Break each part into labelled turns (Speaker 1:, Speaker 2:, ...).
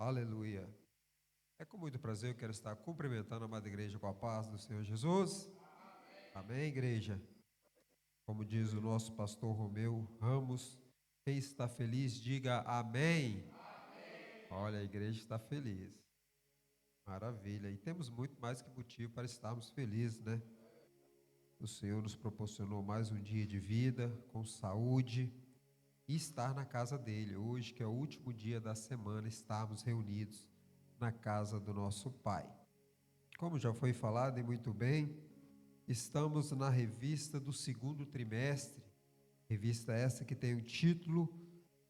Speaker 1: Aleluia. É com muito prazer eu quero estar cumprimentando a amada igreja com a paz do Senhor Jesus. Amém, igreja? Como diz o nosso pastor Romeu Ramos, quem está feliz, diga amém. Olha, a igreja está feliz. Maravilha. E temos muito mais que motivo para estarmos felizes, né? O Senhor nos proporcionou mais um dia de vida, com saúde, e estar na casa dele. Hoje, que é o último dia da semana, estarmos reunidos na casa do nosso Pai. Como já foi falado e muito bem, estamos na revista do segundo trimestre, revista essa que tem o título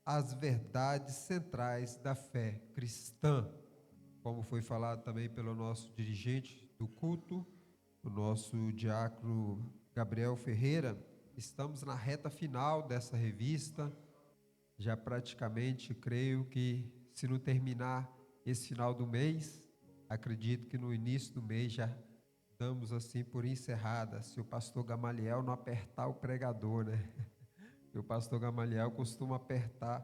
Speaker 1: As Verdades Centrais da Fé Cristã. Como foi falado também pelo nosso dirigente do culto, o nosso diácono Gabriel Ferreira, estamos na reta final dessa revista. Já praticamente creio que, se não terminar esse final do mês, acredito que no início do mês já damos assim por encerrada, se o pastor Gamaliel não apertar o pregador, né? E o pastor Gamaliel costuma apertar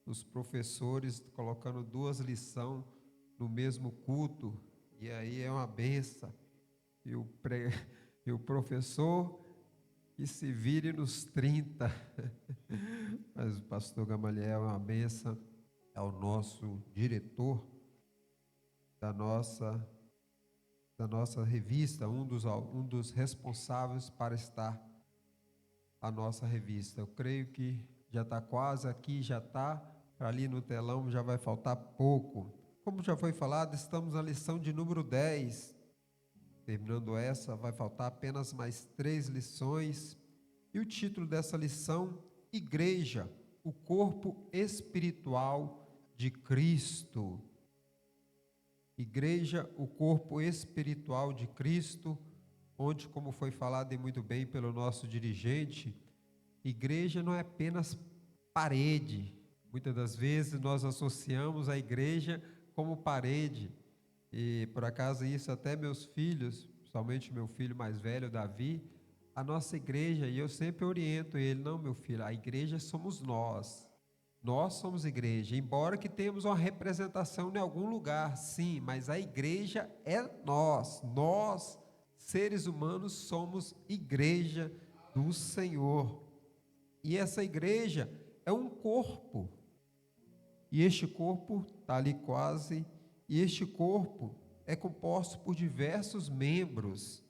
Speaker 1: os professores, colocando 2 lições no mesmo culto, e aí é uma benção. E o professor que se vire nos 30. Mas o pastor Gamaliel é uma benção, é o nosso diretor da nossa revista, um dos responsáveis para estar a nossa revista. Eu creio que já está quase aqui, já está, ali no telão já vai faltar pouco. Como já foi falado, estamos na lição de número 10. Terminando essa, vai faltar apenas mais 3 lições. E o título dessa lição, Igreja, o corpo espiritual de Cristo. Igreja, o corpo espiritual de Cristo, onde, como foi falado e muito bem pelo nosso dirigente, igreja não é apenas parede. Muitas das vezes nós associamos a igreja como parede. E por acaso isso até meus filhos, principalmente meu filho mais velho, Davi, a nossa igreja, e eu sempre oriento ele, não, meu filho, a igreja somos nós. Nós somos igreja, embora que temos uma representação em algum lugar, sim, mas a igreja é nós. Nós, seres humanos, somos igreja do Senhor. E essa igreja é um corpo. E este corpo está ali quase, e este corpo é composto por diversos membros.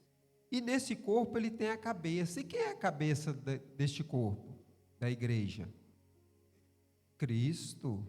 Speaker 1: E nesse corpo ele tem a cabeça. E quem é a cabeça deste corpo, da igreja? Cristo.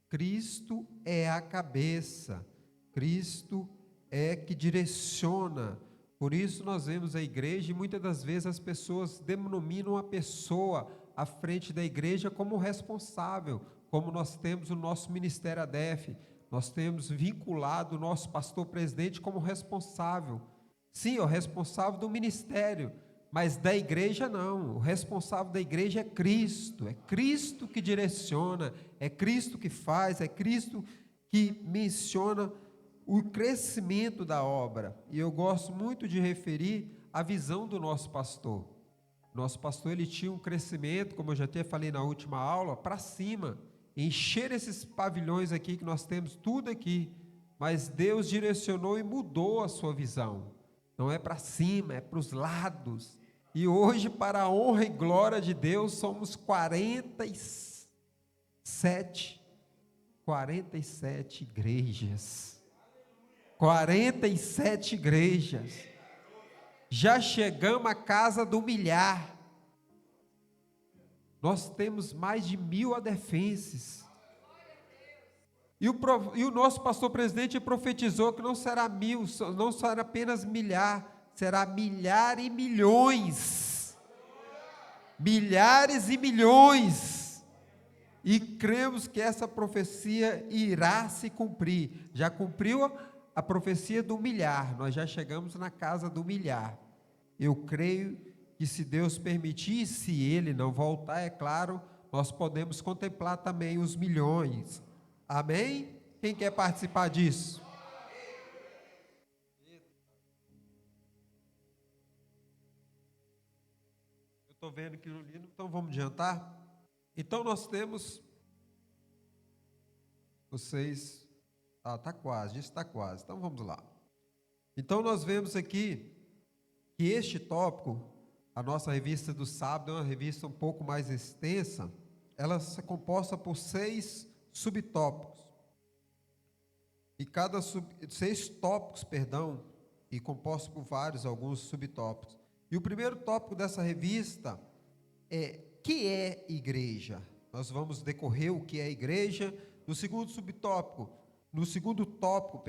Speaker 1: Cristo é a cabeça. Cristo é que direciona. Por isso nós vemos a igreja e muitas das vezes as pessoas denominam a pessoa à frente da igreja como responsável, como nós temos o nosso ministério ADEF, nós temos vinculado o nosso pastor presidente como responsável. Sim, é o responsável do ministério, mas da igreja não. O responsável da igreja é Cristo que direciona, é Cristo que faz, é Cristo que menciona o crescimento da obra. E eu gosto muito de referir a visão do nosso pastor. Nosso pastor, ele tinha um crescimento, como eu já até falei na última aula, para cima, encher esses pavilhões aqui que nós temos, tudo aqui, mas Deus direcionou e mudou a sua visão. Não é para cima, é para os lados. E hoje, para a honra e glória de Deus, somos 47 igrejas. 47 igrejas. Já chegamos à casa do milhar. Nós temos mais de 1000 adefenses. E o nosso pastor presidente profetizou que não será 1000, não será apenas milhar, será milhar e milhões. Milhares e milhões. E cremos que essa profecia irá se cumprir. Já cumpriu a profecia do milhar, nós já chegamos na casa do milhar. Eu creio que, se Deus permitir, se Ele não voltar, é claro, nós podemos contemplar também os milhões. Amém? Quem quer participar disso? Eu estou vendo que no livro, então vamos adiantar? Então nós temos, vocês Está quase, disse está quase. Então vamos lá. Então nós vemos aqui que este tópico, a nossa revista do sábado, é uma revista um pouco mais extensa. Ela é composta por 6 subtópicos. E cada 6 tópicos, perdão, e composto por alguns subtópicos. E o primeiro tópico dessa revista é: que é igreja? Nós vamos decorrer o que é igreja. No segundo tópico,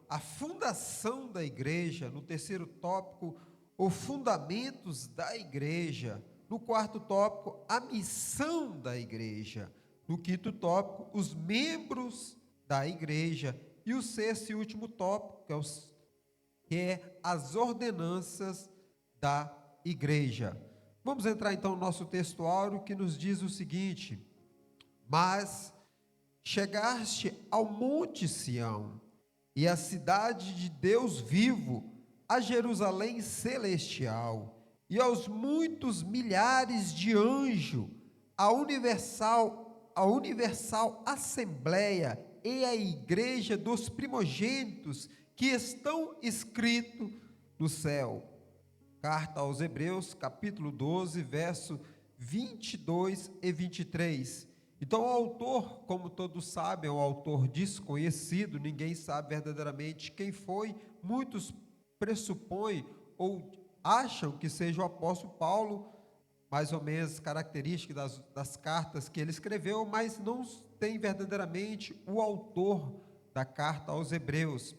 Speaker 1: a fundação da igreja. No terceiro tópico, os fundamentos da igreja. No quarto tópico, a missão da igreja. No quinto tópico, os membros da igreja. E o sexto e último tópico, que é as ordenanças da igreja. Vamos entrar então no nosso textuário, que nos diz o seguinte: mas chegaste ao monte Sião, e à cidade de Deus vivo, a Jerusalém celestial, e aos muitos milhares de anjos, a universal assembleia e a igreja dos primogênitos que estão escritos no céu. Carta aos Hebreus, capítulo 12, verso 22 e 23. Então o autor, como todos sabem, é um autor desconhecido, ninguém sabe verdadeiramente quem foi. Muitos pressupõem ou acham que seja o apóstolo Paulo, mais ou menos características das cartas que ele escreveu, mas não tem verdadeiramente o autor da carta aos Hebreus.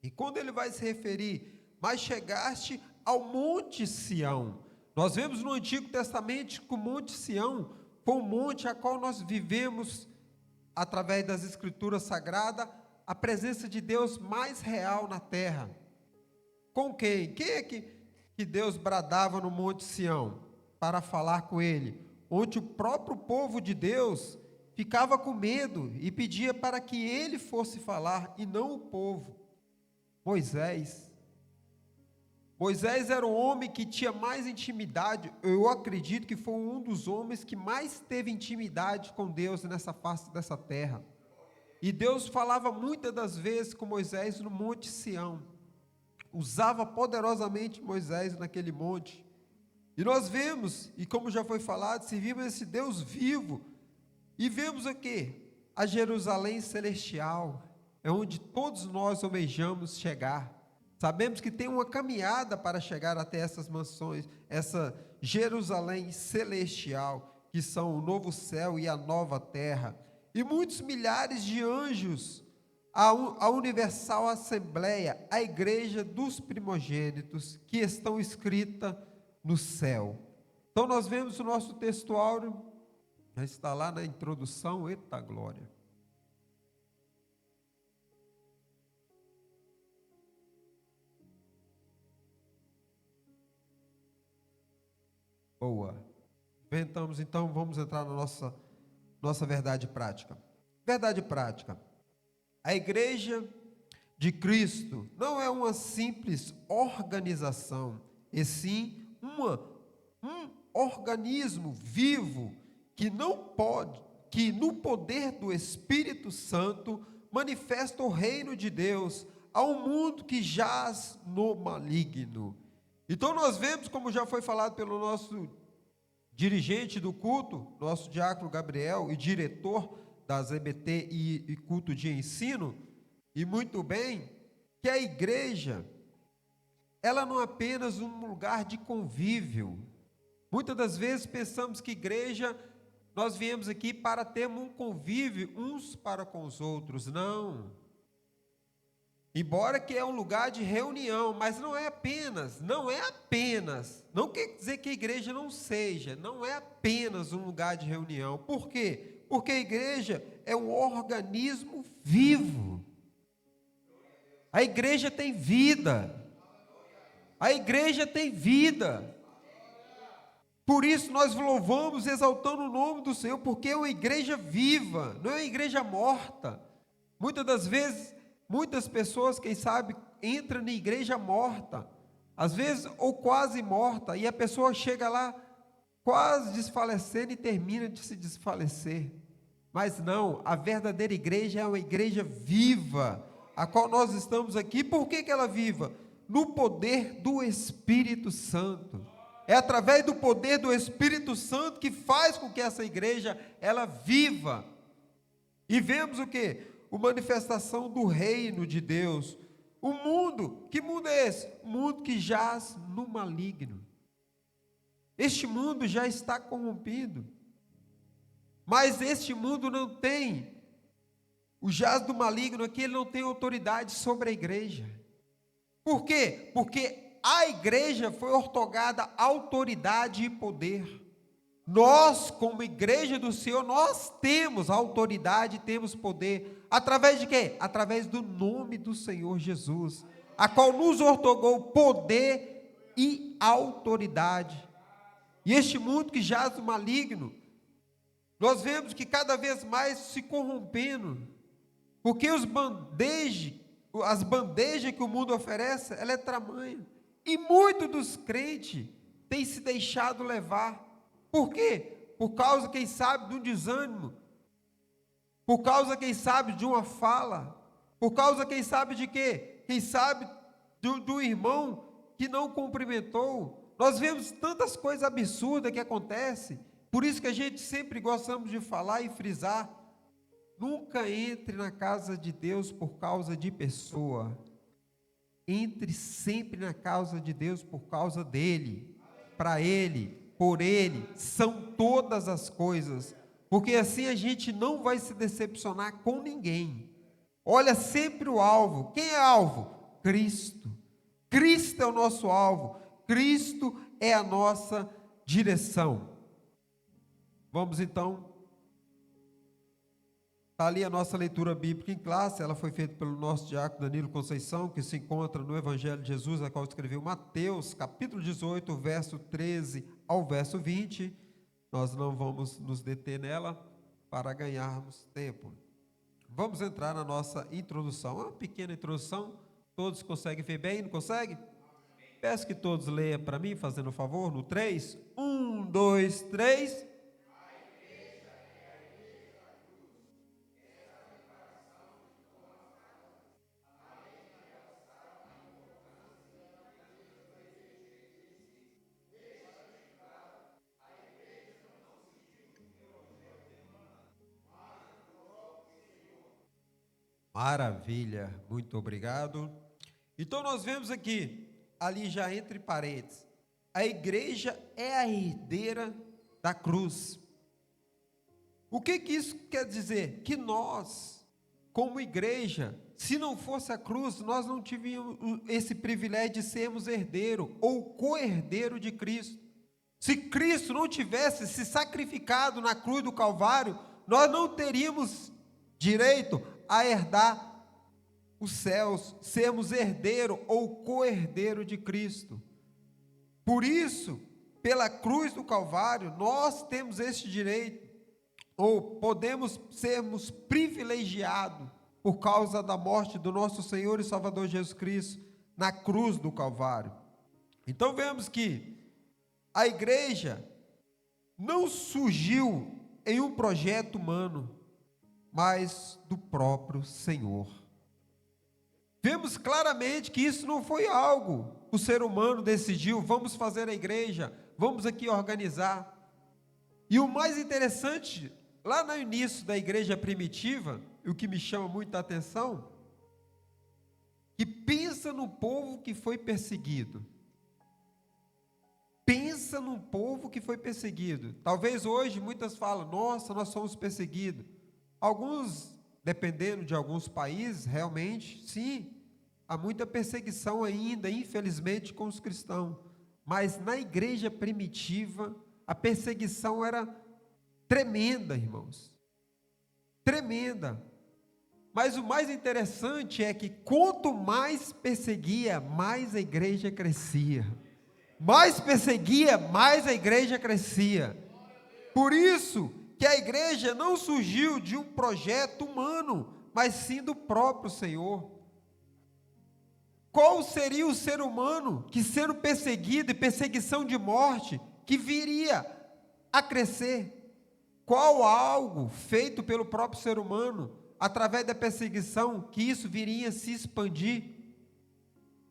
Speaker 1: E quando ele vai se referir, mas chegaste ao monte Sião, nós vemos no Antigo Testamento que o monte Sião foi um monte a qual nós vivemos, através das Escrituras Sagradas, a presença de Deus mais real na terra. Com quem? Quem é que Deus bradava no monte Sião para falar com ele? Onde o próprio povo de Deus ficava com medo e pedia para que ele fosse falar e não o povo. Moisés era um homem que tinha mais intimidade. Eu acredito que foi um dos homens que mais teve intimidade com Deus nessa face dessa terra. E Deus falava muitas das vezes com Moisés no monte Sião. Usava poderosamente Moisés naquele monte. E nós vemos, e como já foi falado, servimos esse Deus vivo. E vemos o quê? A Jerusalém celestial. É onde todos nós almejamos chegar. Sabemos que tem uma caminhada para chegar até essas mansões, essa Jerusalém celestial, que são o novo céu e a nova terra. E muitos milhares de anjos, a universal assembleia, a igreja dos primogênitos, que estão escritas no céu. Então nós vemos o nosso textuário, já está lá na introdução, eita glória. Boa. Inventamos, então, vamos entrar na nossa verdade prática. Verdade prática. A igreja de Cristo não é uma simples organização, e sim um organismo vivo que no poder do Espírito Santo, manifesta o reino de Deus ao mundo que jaz no maligno. Então nós vemos, como já foi falado pelo nosso dirigente do culto, nosso diácono Gabriel, e diretor das EBT e culto de ensino, e muito bem, que a igreja, ela não é apenas um lugar de convívio. Muitas das vezes pensamos que igreja, nós viemos aqui para termos um convívio uns para com os outros. Não. Embora que é um lugar de reunião, mas não é apenas, não quer dizer que a igreja não é apenas um lugar de reunião. Por quê? Porque a igreja é um organismo vivo. A igreja tem vida. A igreja tem vida. Por isso nós louvamos, exaltando o nome do Senhor, porque é uma igreja viva, não é uma igreja morta. Muitas das vezes, muitas pessoas, quem sabe, entram na igreja morta, às vezes ou quase morta, e a pessoa chega lá quase desfalecendo e termina de se desfalecer. Mas não, a verdadeira igreja é uma igreja viva, a qual nós estamos aqui. Por que ela é viva? No poder do Espírito Santo. É através do poder do Espírito Santo que faz com que essa igreja ela viva. E vemos o quê? A manifestação do reino de Deus. O mundo, que mundo é esse? O mundo que jaz no maligno. Este mundo já está corrompido. Mas este mundo não tem, o jaz do maligno aqui, ele não tem autoridade sobre a igreja. Por quê? Porque a igreja foi outorgada autoridade e poder. Nós, como igreja do Senhor, nós temos autoridade, temos poder. Através de quê? Através do nome do Senhor Jesus, a qual nos outorgou poder e autoridade. E este mundo que jaz do maligno, nós vemos que cada vez mais se corrompendo, porque as bandejas que o mundo oferece, ela é tamanha, e muitos dos crentes têm se deixado levar. Por quê? Por causa, quem sabe, de um desânimo, por causa, quem sabe, de uma fala, por causa, quem sabe, de quê? Quem sabe, do irmão que não cumprimentou. Nós vemos tantas coisas absurdas que acontecem. Por isso que a gente sempre gostamos de falar e frisar: nunca entre na casa de Deus por causa de pessoa. Entre sempre na casa de Deus por causa dele, para ele, por ele, são todas as coisas. Porque assim a gente não vai se decepcionar com ninguém. Olha sempre o alvo. Quem é alvo? Cristo. Cristo é o nosso alvo. Cristo é a nossa direção. Vamos então, está ali a nossa leitura bíblica em classe. Ela foi feita pelo nosso diácono Danilo Conceição, que se encontra no Evangelho de Jesus, a qual escreveu Mateus, capítulo 18, verso 13 ao verso 20, nós não vamos nos deter nela para ganharmos tempo. Vamos entrar na nossa introdução, uma pequena introdução, todos conseguem ver bem, não conseguem? Peço que todos leiam para mim, fazendo um favor, no 3, 1, 2, 3... Maravilha, muito obrigado. Então nós vemos aqui, ali já entre parênteses, a igreja é a herdeira da cruz. O que isso quer dizer? Que nós, como igreja, se não fosse a cruz, nós não tivíamos esse privilégio de sermos herdeiro ou co-herdeiro de Cristo. Se Cristo não tivesse se sacrificado na cruz do Calvário, nós não teríamos direito a herdar os céus, sermos herdeiro ou co-herdeiro de Cristo. Por isso, pela cruz do Calvário, nós temos esse direito, ou podemos sermos privilegiados por causa da morte do nosso Senhor e Salvador Jesus Cristo na cruz do Calvário. Então vemos que a igreja não surgiu em um projeto humano, mas do próprio Senhor. Vemos claramente que isso não foi algo o ser humano decidiu: vamos fazer a igreja, vamos aqui organizar. E o mais interessante, lá no início da igreja primitiva, o que me chama muita atenção, que pensa no povo que foi perseguido. Pensa num povo que foi perseguido. Talvez hoje muitas falam: nossa, nós somos perseguidos. Alguns, dependendo de alguns países, realmente, sim, há muita perseguição ainda, infelizmente, com os cristãos. Mas na igreja primitiva, a perseguição era tremenda, irmãos. Tremenda. Mas o mais interessante é que quanto mais perseguia, mais a igreja crescia. Mais perseguia, mais a igreja crescia. Por isso que a igreja não surgiu de um projeto humano, mas sim do próprio Senhor. Qual seria o ser humano que, sendo perseguido e perseguição de morte, que viria a crescer? Qual algo feito pelo próprio ser humano, através da perseguição, que isso viria a se expandir,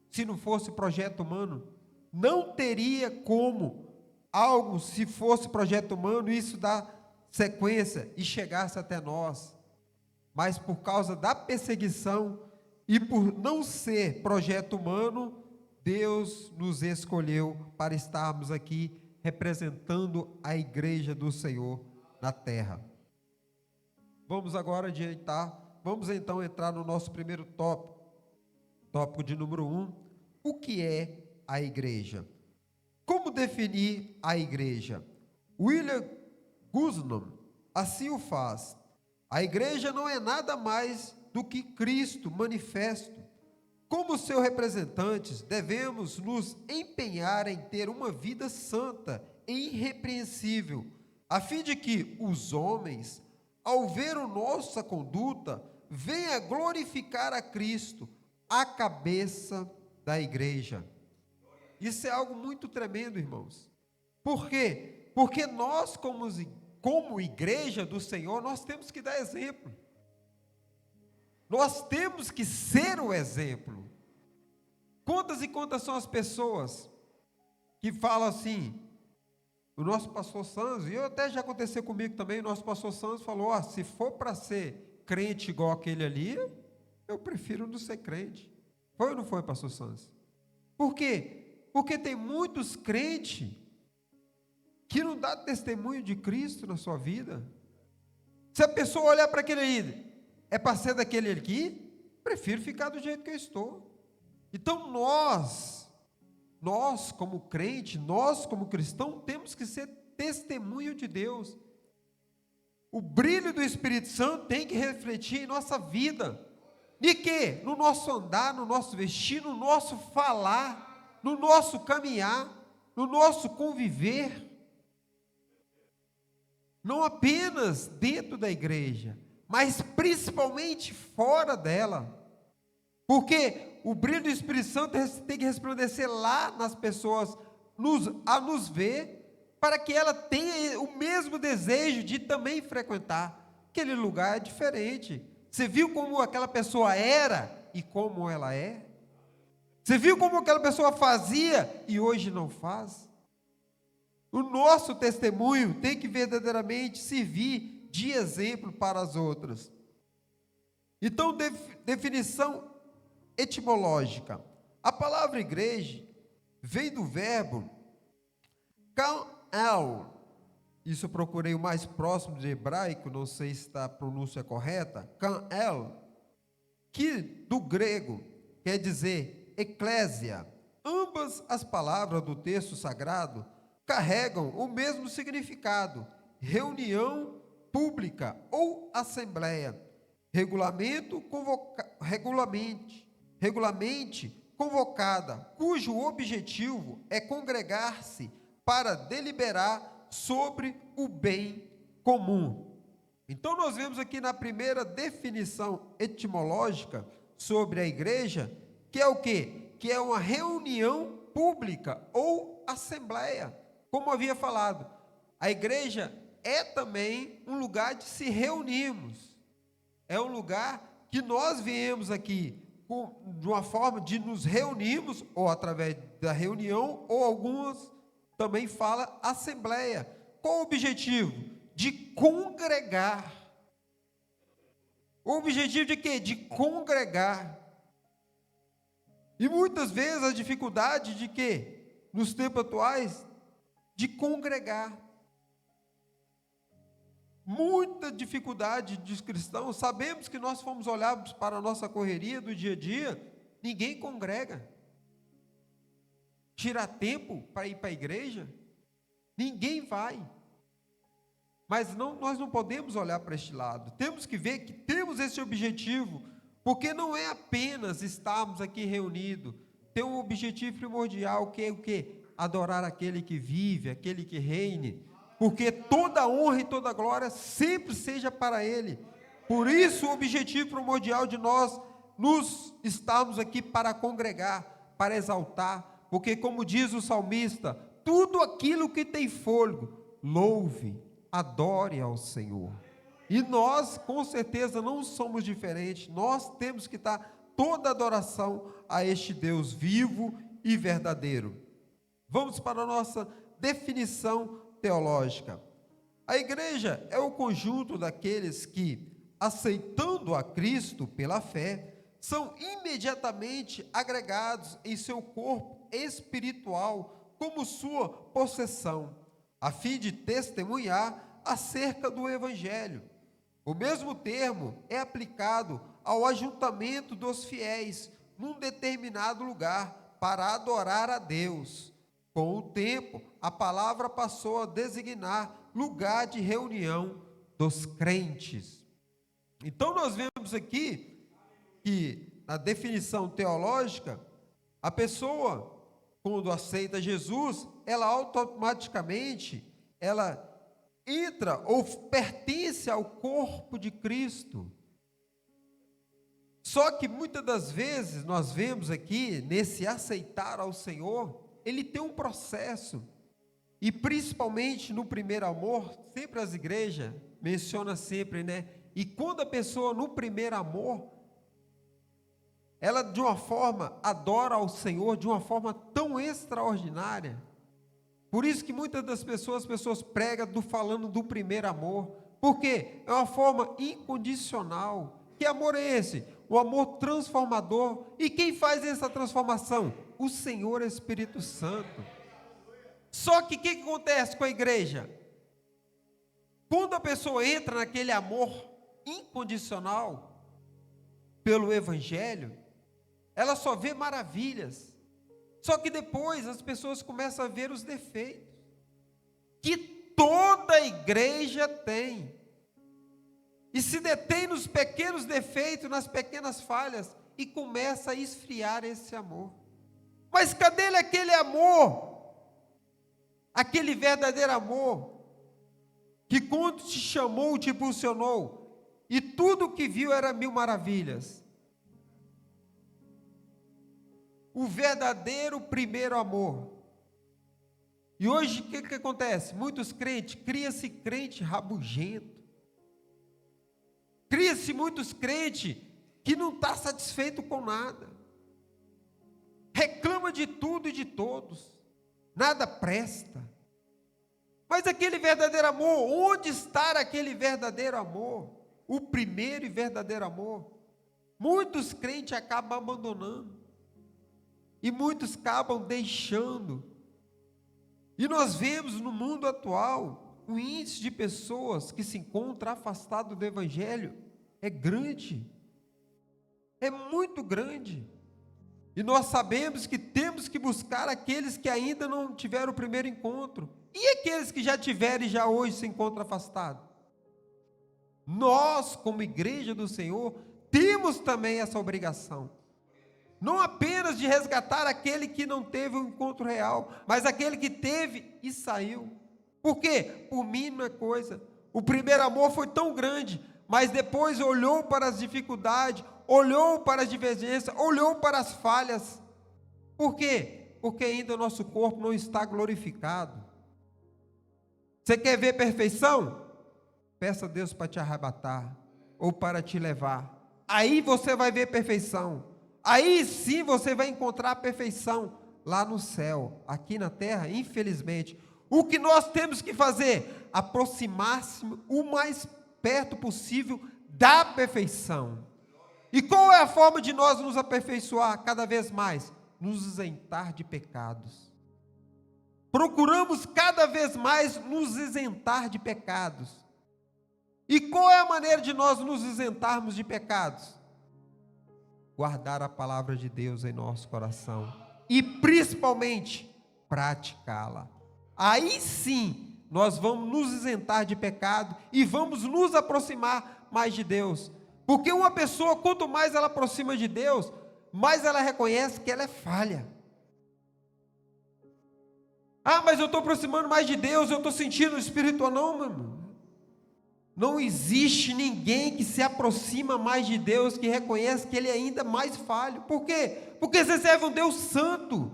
Speaker 1: se não fosse projeto humano? Não teria como algo, se fosse projeto humano, isso dar sequência e chegasse até nós. Mas por causa da perseguição e por não ser projeto humano, Deus nos escolheu para estarmos aqui representando a igreja do Senhor na terra. Vamos agora adiantar, vamos então entrar no nosso primeiro tópico de número 1, o que é a igreja? Como definir a igreja? William Guzman assim o faz: a igreja não é nada mais do que Cristo manifesto. Como seus representantes, devemos nos empenhar em ter uma vida santa e irrepreensível, a fim de que os homens, ao ver a nossa conduta, venham glorificar a Cristo, a cabeça da igreja. Isso é algo muito tremendo, irmãos. Por quê? Porque nós, como igreja do Senhor, nós temos que dar exemplo. Nós temos que ser o exemplo. Quantas e quantas são as pessoas que falam assim, o nosso pastor Santos, e até já aconteceu comigo também, o nosso pastor Santos falou, se for para ser crente igual aquele ali, eu prefiro não ser crente. Foi ou não foi, pastor Santos? Por quê? Porque tem muitos crentes que não dão testemunho de Cristo na sua vida. Se a pessoa olhar para aquele ali, é para ser daquele aqui, prefiro ficar do jeito que eu estou. Então nós como crente, nós como cristão, temos que ser testemunho de Deus. O brilho do Espírito Santo tem que refletir em nossa vida. De quê? No nosso andar, no nosso vestir, no nosso falar, no nosso caminhar, no nosso conviver. Não apenas dentro da igreja, mas principalmente fora dela. Porque o brilho do Espírito Santo tem que resplandecer lá nas pessoas, a nos ver, para que ela tenha o mesmo desejo de também frequentar. Aquele lugar é diferente. Você viu como aquela pessoa era e como ela é? Você viu como aquela pessoa fazia e hoje não faz? O nosso testemunho tem que verdadeiramente servir de exemplo para as outras. Então, definição etimológica. A palavra igreja vem do verbo kan'el. Isso eu procurei o mais próximo de hebraico, não sei se a pronúncia é correta. Kan'el, que do grego quer dizer eclésia. Ambas as palavras do texto sagrado carregam o mesmo significado: reunião pública ou assembleia, regularmente convocada, cujo objetivo é congregar-se para deliberar sobre o bem comum. Então nós vemos aqui na primeira definição etimológica sobre a igreja, que é o quê? Que é uma reunião pública ou assembleia. Como havia falado, a igreja é também um lugar de se reunirmos. É um lugar que nós viemos aqui de uma forma de nos reunirmos, ou através da reunião, ou algumas também falam assembleia. Qual o objetivo? De congregar. O objetivo de quê? De congregar. E muitas vezes a dificuldade de quê? Nos tempos atuais, de congregar. Muita dificuldade dos cristãos. Sabemos que nós fomos olhar para a nossa correria do dia a dia, ninguém congrega. Tirar tempo para ir para a igreja, ninguém vai. Mas nós não podemos olhar para este lado. Temos que ver que temos esse objetivo, porque não é apenas estarmos aqui reunidos. Tem um objetivo primordial, que é o quê? Adorar aquele que vive, aquele que reine. Porque toda honra e toda glória sempre seja para Ele. Por isso o objetivo primordial de nós nos estarmos aqui para congregar, para exaltar, porque como diz o salmista, tudo aquilo que tem fôlego, louve adore ao Senhor. E nós, com certeza, não somos diferentes. Nós temos que dar toda a adoração a este Deus vivo e verdadeiro. Vamos para a nossa definição teológica. A igreja é o conjunto daqueles que, aceitando a Cristo pela fé, são imediatamente agregados em seu corpo espiritual como sua possessão, a fim de testemunhar acerca do Evangelho. O mesmo termo é aplicado ao ajuntamento dos fiéis num determinado lugar para adorar a Deus. Com o tempo, a palavra passou a designar lugar de reunião dos crentes. Então nós vemos aqui que, na definição teológica, a pessoa, quando aceita Jesus, ela automaticamente, ela entra ou pertence ao corpo de Cristo. Só que muitas das vezes nós vemos aqui, nesse aceitar ao Senhor, ele tem um processo. E principalmente no primeiro amor, sempre as igrejas mencionam sempre, né? E quando a pessoa no primeiro amor, ela de uma forma adora ao Senhor de uma forma tão extraordinária. Por isso que muitas das pessoas pregam falando do primeiro amor. Porque é uma forma incondicional. Que amor é esse? O amor transformador. E quem faz essa transformação? O Senhor Espírito Santo. Só que o que acontece com a igreja? Quando a pessoa entra naquele amor incondicional pelo Evangelho, ela só vê maravilhas. Só que depois as pessoas começam a ver os defeitos que toda igreja tem. E se detém nos pequenos defeitos, nas pequenas falhas, e começa a esfriar esse amor. Mas cadê aquele amor? Aquele verdadeiro amor, que quando te chamou, te impulsionou, e tudo que viu era mil maravilhas. O verdadeiro primeiro amor. E hoje o que acontece? Muitos crentes, cria-se crente rabugento. Cria-se muitos crentes que não está satisfeito com nada. Reclama de tudo e de todos. Nada presta. Mas aquele verdadeiro amor, onde está aquele verdadeiro amor? O primeiro e verdadeiro amor. Muitos crentes acabam abandonando. E muitos acabam deixando. E nós vemos no mundo atual, o índice de pessoas que se encontram afastadas do Evangelho é grande. É muito grande. E nós sabemos que temos que buscar aqueles que ainda não tiveram o primeiro encontro. E aqueles que já tiveram e já hoje se encontram afastados? Nós, como igreja do Senhor, temos também essa obrigação. Não apenas de resgatar aquele que não teve um encontro real, mas aquele que teve e saiu. Por quê? Por mínima coisa. O primeiro amor foi tão grande, mas depois olhou para as dificuldades, olhou para as divergências, olhou para as falhas. Por quê? Porque ainda o nosso corpo não está glorificado. Você quer ver perfeição? Peça a Deus para te arrebatar, ou para te levar. Aí você vai ver perfeição. Aí sim você vai encontrar a perfeição lá no céu. Aqui na terra, infelizmente, o que nós temos que fazer? Aproximar-se o mais perto possível da perfeição. E qual é a forma de nós nos aperfeiçoar cada vez mais? Nos isentar de pecados. Procuramos cada vez mais nos isentar de pecados. E qual é a maneira de nós nos isentarmos de pecados? Guardar a palavra de Deus em nosso coração e principalmente praticá-la. Aí sim nós vamos nos isentar de pecado e vamos nos aproximar mais de Deus. Porque uma pessoa, quanto mais ela aproxima de Deus, mais ela reconhece que ela é falha. Ah, mas eu estou aproximando mais de Deus, eu estou sentindo o Espírito. Não, mano. Não existe ninguém que se aproxima mais de Deus, que reconhece que Ele é ainda mais falho. Por quê? Porque você serve um Deus santo.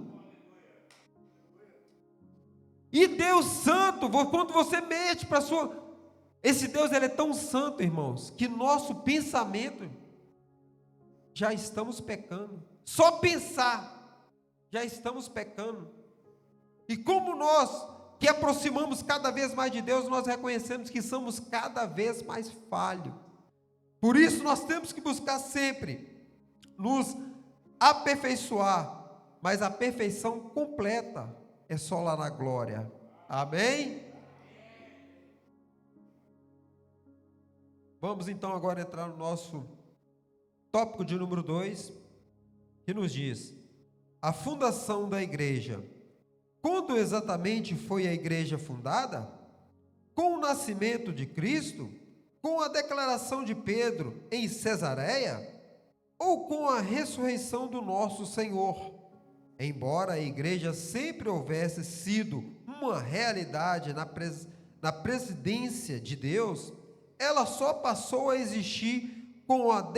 Speaker 1: E Deus santo, quando você mete para Esse Deus, ele é tão santo, irmãos, que nosso pensamento, já estamos pecando. Só pensar, já estamos pecando. E como nós, que aproximamos cada vez mais de Deus, nós reconhecemos que somos cada vez mais falhos. Por isso nós temos que buscar sempre nos aperfeiçoar, mas a perfeição completa é só lá na glória. Amém? Vamos então agora entrar no nosso tópico de número 2, que nos diz: a fundação da igreja. Quando exatamente foi a igreja fundada? Com o nascimento de Cristo? Com a declaração de Pedro em Cesareia? Ou com a ressurreição do nosso Senhor? Embora a igreja sempre houvesse sido uma realidade na presidência de Deus, ela só passou a existir com o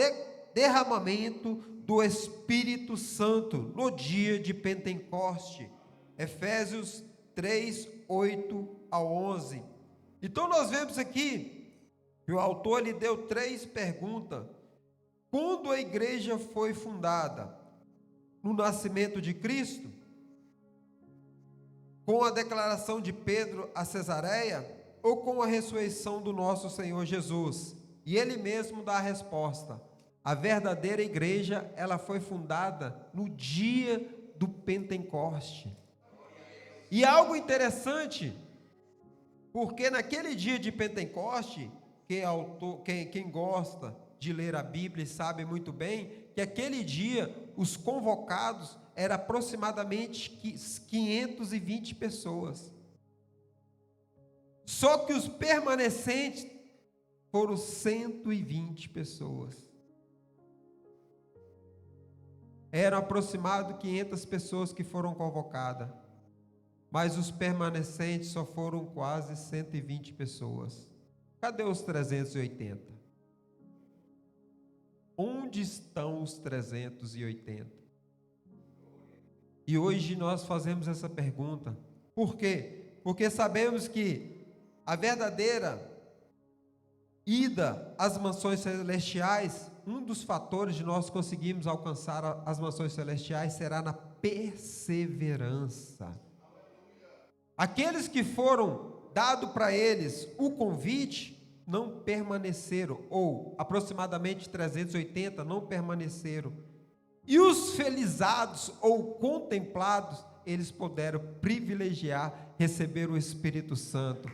Speaker 1: derramamento do Espírito Santo no dia de Pentecoste. Efésios 3, 8 a 11. Então nós vemos aqui que o autor lhe deu 3 perguntas. Quando a igreja foi fundada? No nascimento de Cristo? Com a declaração de Pedro a Cesareia? Ou com a ressurreição do nosso Senhor Jesus? E ele mesmo dá a resposta: a verdadeira igreja, ela foi fundada no dia do Pentecoste. E algo interessante, porque naquele dia de Pentecoste, quem gosta de ler a Bíblia sabe muito bem que aquele dia os convocados eram aproximadamente 520 pessoas. Só que os permanecentes foram 120 pessoas. Eram aproximadamente 500 pessoas que foram convocadas, mas os permanecentes só foram quase 120 pessoas. Cadê os 380? Onde estão os 380? E hoje nós fazemos essa pergunta. Por quê? Porque sabemos que a verdadeira ida às mansões celestiais, um dos fatores de nós conseguirmos alcançar as mansões celestiais será na perseverança. Aqueles que foram dado para eles o convite não permaneceram, ou aproximadamente 380 não permaneceram. E os felizados ou contemplados, eles puderam privilegiar, receber o Espírito Santo.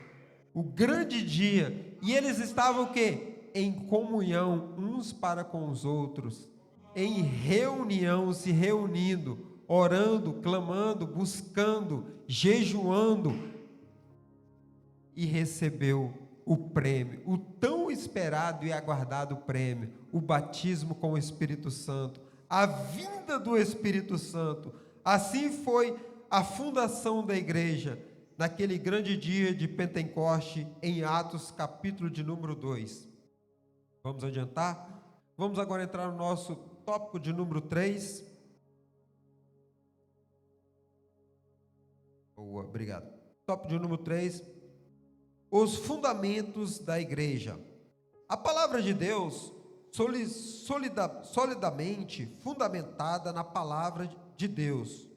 Speaker 1: O grande dia, e eles estavam o quê? Em comunhão uns para com os outros, em reunião, se reunindo, orando, clamando, buscando, jejuando, e recebeu o prêmio, o tão esperado e aguardado prêmio, o batismo com o Espírito Santo, a vinda do Espírito Santo. Assim foi a fundação da igreja, naquele grande dia de Pentecoste, em Atos, capítulo de número 2. Vamos adiantar? Vamos agora entrar no nosso tópico de número 3. Boa, obrigado. Tópico de número 3. Os fundamentos da igreja. A palavra de Deus, solidamente fundamentada na palavra de Deus.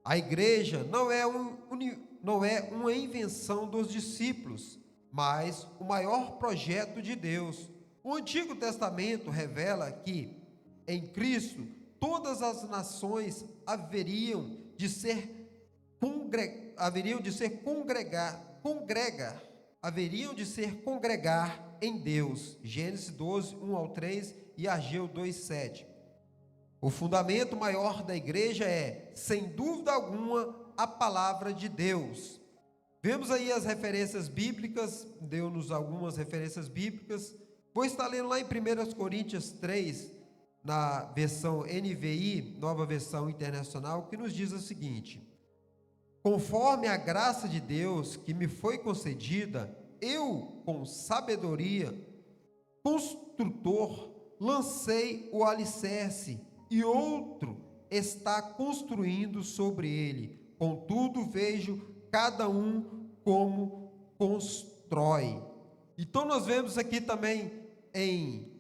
Speaker 1: A igreja não é uma invenção dos discípulos, mas o maior projeto de Deus. O Antigo Testamento revela que, em Cristo, todas as nações haveriam de congregar em Deus. Gênesis 12, 1 ao 3 e Ageu 2, 7. O fundamento maior da igreja é, sem dúvida alguma, a palavra de Deus. Vemos aí as referências bíblicas, deu-nos algumas referências bíblicas. Vou estar lendo lá em 1 Coríntios 3, na versão NVI, nova versão internacional, que nos diz o seguinte: conforme a graça de Deus que me foi concedida, eu, com sabedoria, construtor, lancei o alicerce, e outro está construindo sobre ele. Contudo, vejo cada um como constrói. Então nós vemos aqui também em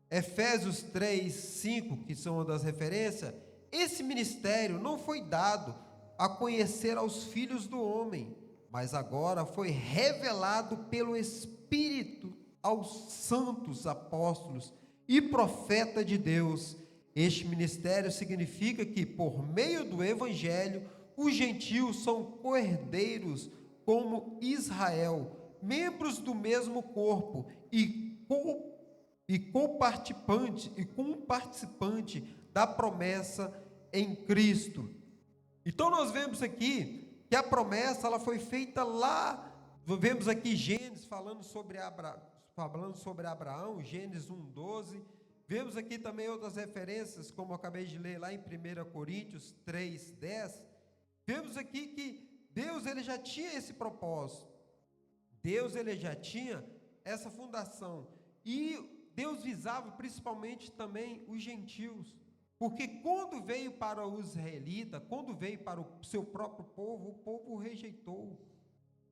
Speaker 1: Efésios 3, 5, que são uma das referências, esse ministério não foi dado a conhecer aos filhos do homem, mas agora foi revelado pelo Espírito aos santos apóstolos e profetas de Deus. Este ministério significa que, por meio do Evangelho, os gentios são co-herdeiros como Israel, membros do mesmo corpo e participante da promessa em Cristo. Então nós vemos aqui que a promessa ela foi feita lá, vemos aqui Gênesis falando sobre Abraão, Gênesis 1:12. Vemos aqui também outras referências, como eu acabei de ler lá em 1 Coríntios 3:10. Vemos aqui que Deus ele já tinha esse propósito. Deus ele já tinha essa fundação. E Deus visava principalmente também os gentios. Porque quando veio para os israelitas, quando veio para o seu próprio povo, o povo o rejeitou.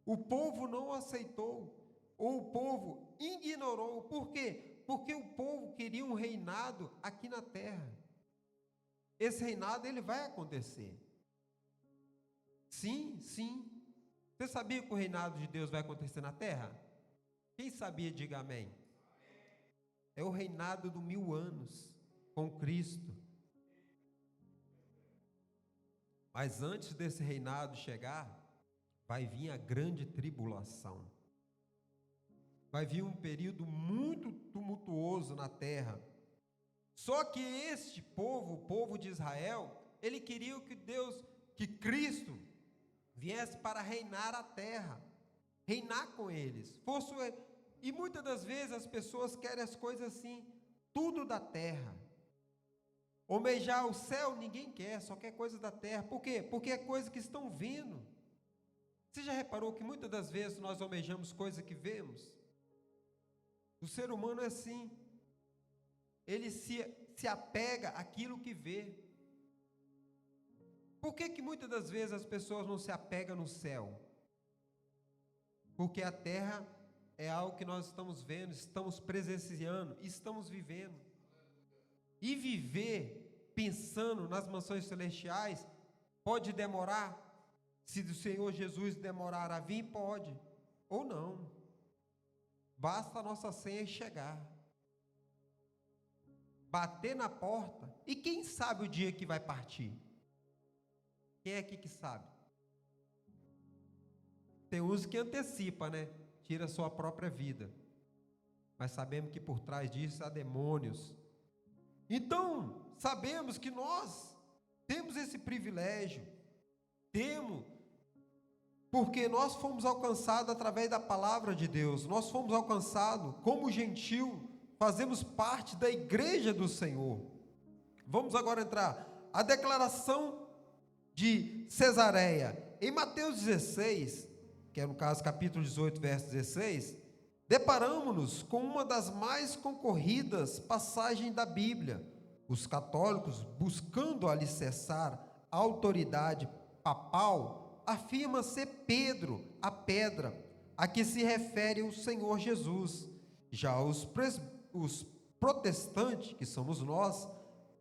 Speaker 1: O povo não aceitou. Ou o povo ignorou. Por quê? Porque o povo queria um reinado aqui na terra. Esse reinado ele vai acontecer. Sim, sim. Você sabia que o reinado de Deus vai acontecer na terra? Quem sabia, diga amém. É o reinado do 1000 anos com Cristo. Mas antes desse reinado chegar, vai vir a grande tribulação. Vai vir um período muito tumultuoso na terra. Só que este povo, o povo de Israel, ele queria que Cristo viesse para reinar a terra, reinar com eles. E muitas das vezes as pessoas querem as coisas assim, tudo da terra. Almejar o céu ninguém quer, só quer coisa da terra. Por quê? Porque é coisa que estão vendo. Você já reparou que muitas das vezes nós almejamos coisas que vemos? O ser humano é assim. Ele se apega àquilo que vê. Por que muitas das vezes as pessoas não se apegam no céu? Porque a terra é algo que nós estamos vendo, estamos presenciando, estamos vivendo. E viver pensando nas mansões celestiais pode demorar. Se o Senhor Jesus demorar a vir, pode. Ou não. Basta a nossa senha chegar. Bater na porta. E quem sabe o dia que vai partir? Quem é aqui que sabe? Tem uns que antecipa, né? Tira a sua própria vida. Mas sabemos que por trás disso há demônios. Então, sabemos que nós temos esse privilégio. Porque nós fomos alcançados através da palavra de Deus. Nós fomos alcançados como gentil. Fazemos parte da igreja do Senhor. Vamos agora entrar. A declaração de Cesareia. Em Mateus 16, que é no caso capítulo 18, verso 16, deparamos-nos com uma das mais concorridas passagens da Bíblia. Os católicos, buscando alicerçar a autoridade papal, afirma ser Pedro a pedra a que se refere o Senhor Jesus. Já os protestantes, que somos nós,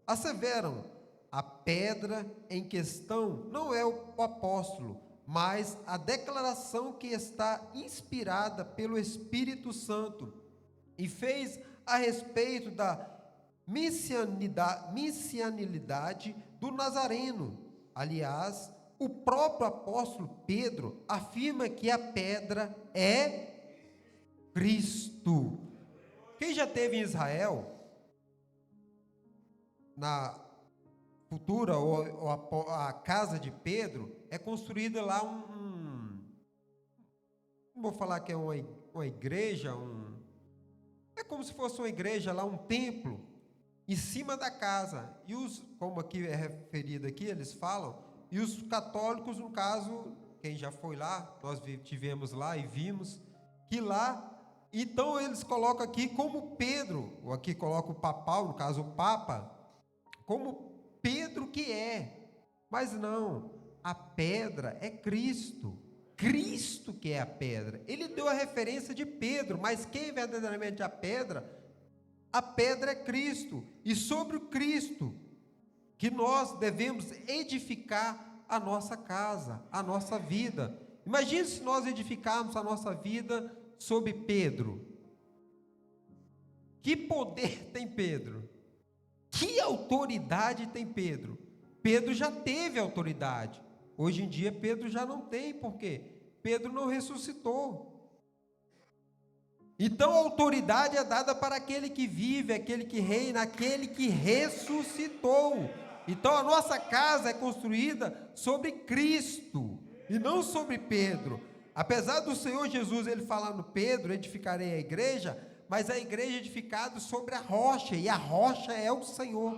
Speaker 1: asseveram a pedra em questão não é o apóstolo, mas a declaração que está inspirada pelo Espírito Santo e fez a respeito da missianilidade do Nazareno. Aliás, o próprio apóstolo Pedro afirma que a pedra é Cristo. Quem já esteve em Israel, na futura ou a casa de Pedro, é construída lá não vou falar que é uma igreja, é como se fosse uma igreja lá, um templo, em cima da casa. E como aqui é referido aqui, eles falam, e os católicos, no caso, quem já foi lá, nós tivemos lá e vimos, que lá, então eles colocam aqui como Pedro, ou aqui coloca o papal, no caso o Papa, como Pedro que é, mas não, a pedra é Cristo. Cristo que é a pedra. Ele deu a referência de Pedro, mas quem é verdadeiramente a pedra? A pedra é Cristo, e sobre o Cristo que nós devemos edificar a nossa casa, a nossa vida. Imagine se nós edificarmos a nossa vida sobre Pedro. Que poder tem Pedro? Que autoridade tem Pedro? Pedro já teve autoridade. Hoje em dia Pedro já não tem, por quê? Pedro não ressuscitou. Então a autoridade é dada para aquele que vive, aquele que reina, aquele que ressuscitou. Então a nossa casa é construída sobre Cristo e não sobre Pedro. Apesar do Senhor Jesus ele falar no Pedro, edificarei a igreja, mas a igreja é edificada sobre a rocha, e a rocha é o Senhor,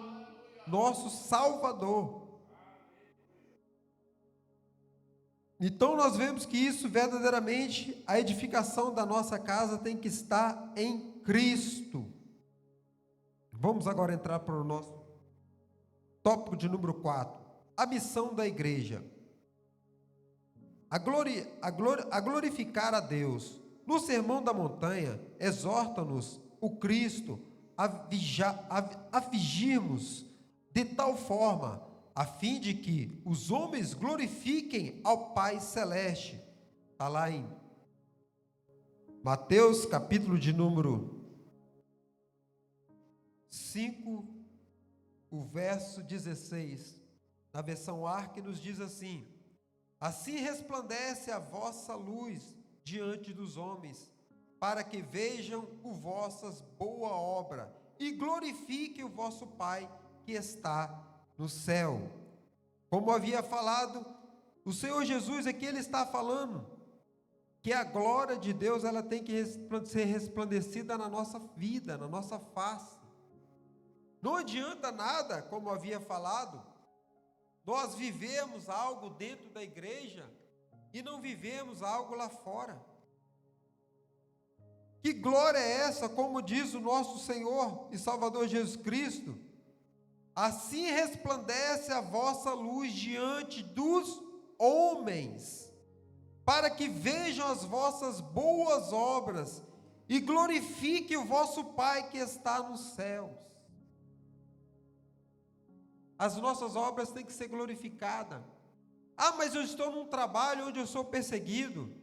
Speaker 1: nosso Salvador. Então nós vemos que isso verdadeiramente, a edificação da nossa casa tem que estar em Cristo. Vamos agora entrar para o nosso tópico de número 4, a missão da igreja. A glorificar a Deus. No Sermão da Montanha, exorta-nos o Cristo a vigirmos de tal forma, a fim de que os homens glorifiquem ao Pai Celeste. Está lá em Mateus, capítulo de número 5, o verso 16, na versão ARC, nos diz assim: assim resplandece a vossa luz diante dos homens, para que vejam o vossas boa obra e glorifiquem o vosso Pai que está no céu. Como havia falado, o Senhor Jesus aqui ele está falando que a glória de Deus ela tem que ser resplandecida na nossa vida, na nossa face. Não adianta nada, como havia falado, nós vivemos algo dentro da igreja e não vivemos algo lá fora. Que glória é essa, como diz o nosso Senhor e Salvador Jesus Cristo? Assim resplandece a vossa luz diante dos homens, para que vejam as vossas boas obras e glorifiquem o vosso Pai que está nos céus. As nossas obras têm que ser glorificadas. Ah, mas eu estou num trabalho onde eu sou perseguido.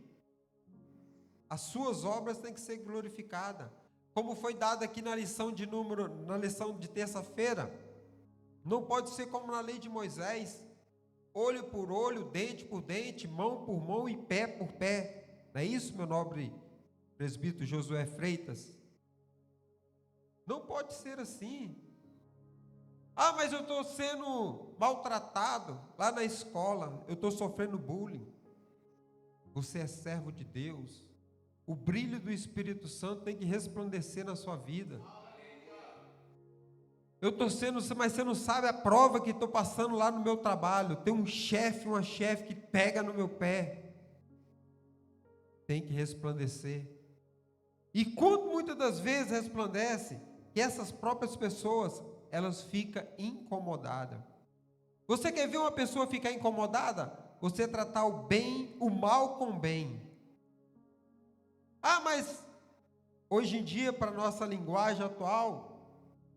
Speaker 1: As suas obras têm que ser glorificadas. Como foi dado aqui na lição de terça-feira, não pode ser como na lei de Moisés, olho por olho, dente por dente, mão por mão e pé por pé. Não é isso, meu nobre presbítero Josué Freitas? Não pode ser assim. Ah, mas eu estou sendo maltratado lá na escola, eu estou sofrendo bullying. Você é servo de Deus. O brilho do Espírito Santo tem que resplandecer na sua vida. Eu estou sendo, mas você não sabe a prova que estou passando lá no meu trabalho. Tem um chefe, uma chefe que pega no meu pé. Tem que resplandecer. E quando muitas das vezes resplandece, que essas próprias pessoas, elas ficam incomodadas. Você quer ver uma pessoa ficar incomodada? Você tratar o bem, o mal com o bem. Ah, mas hoje em dia, para a nossa linguagem atual,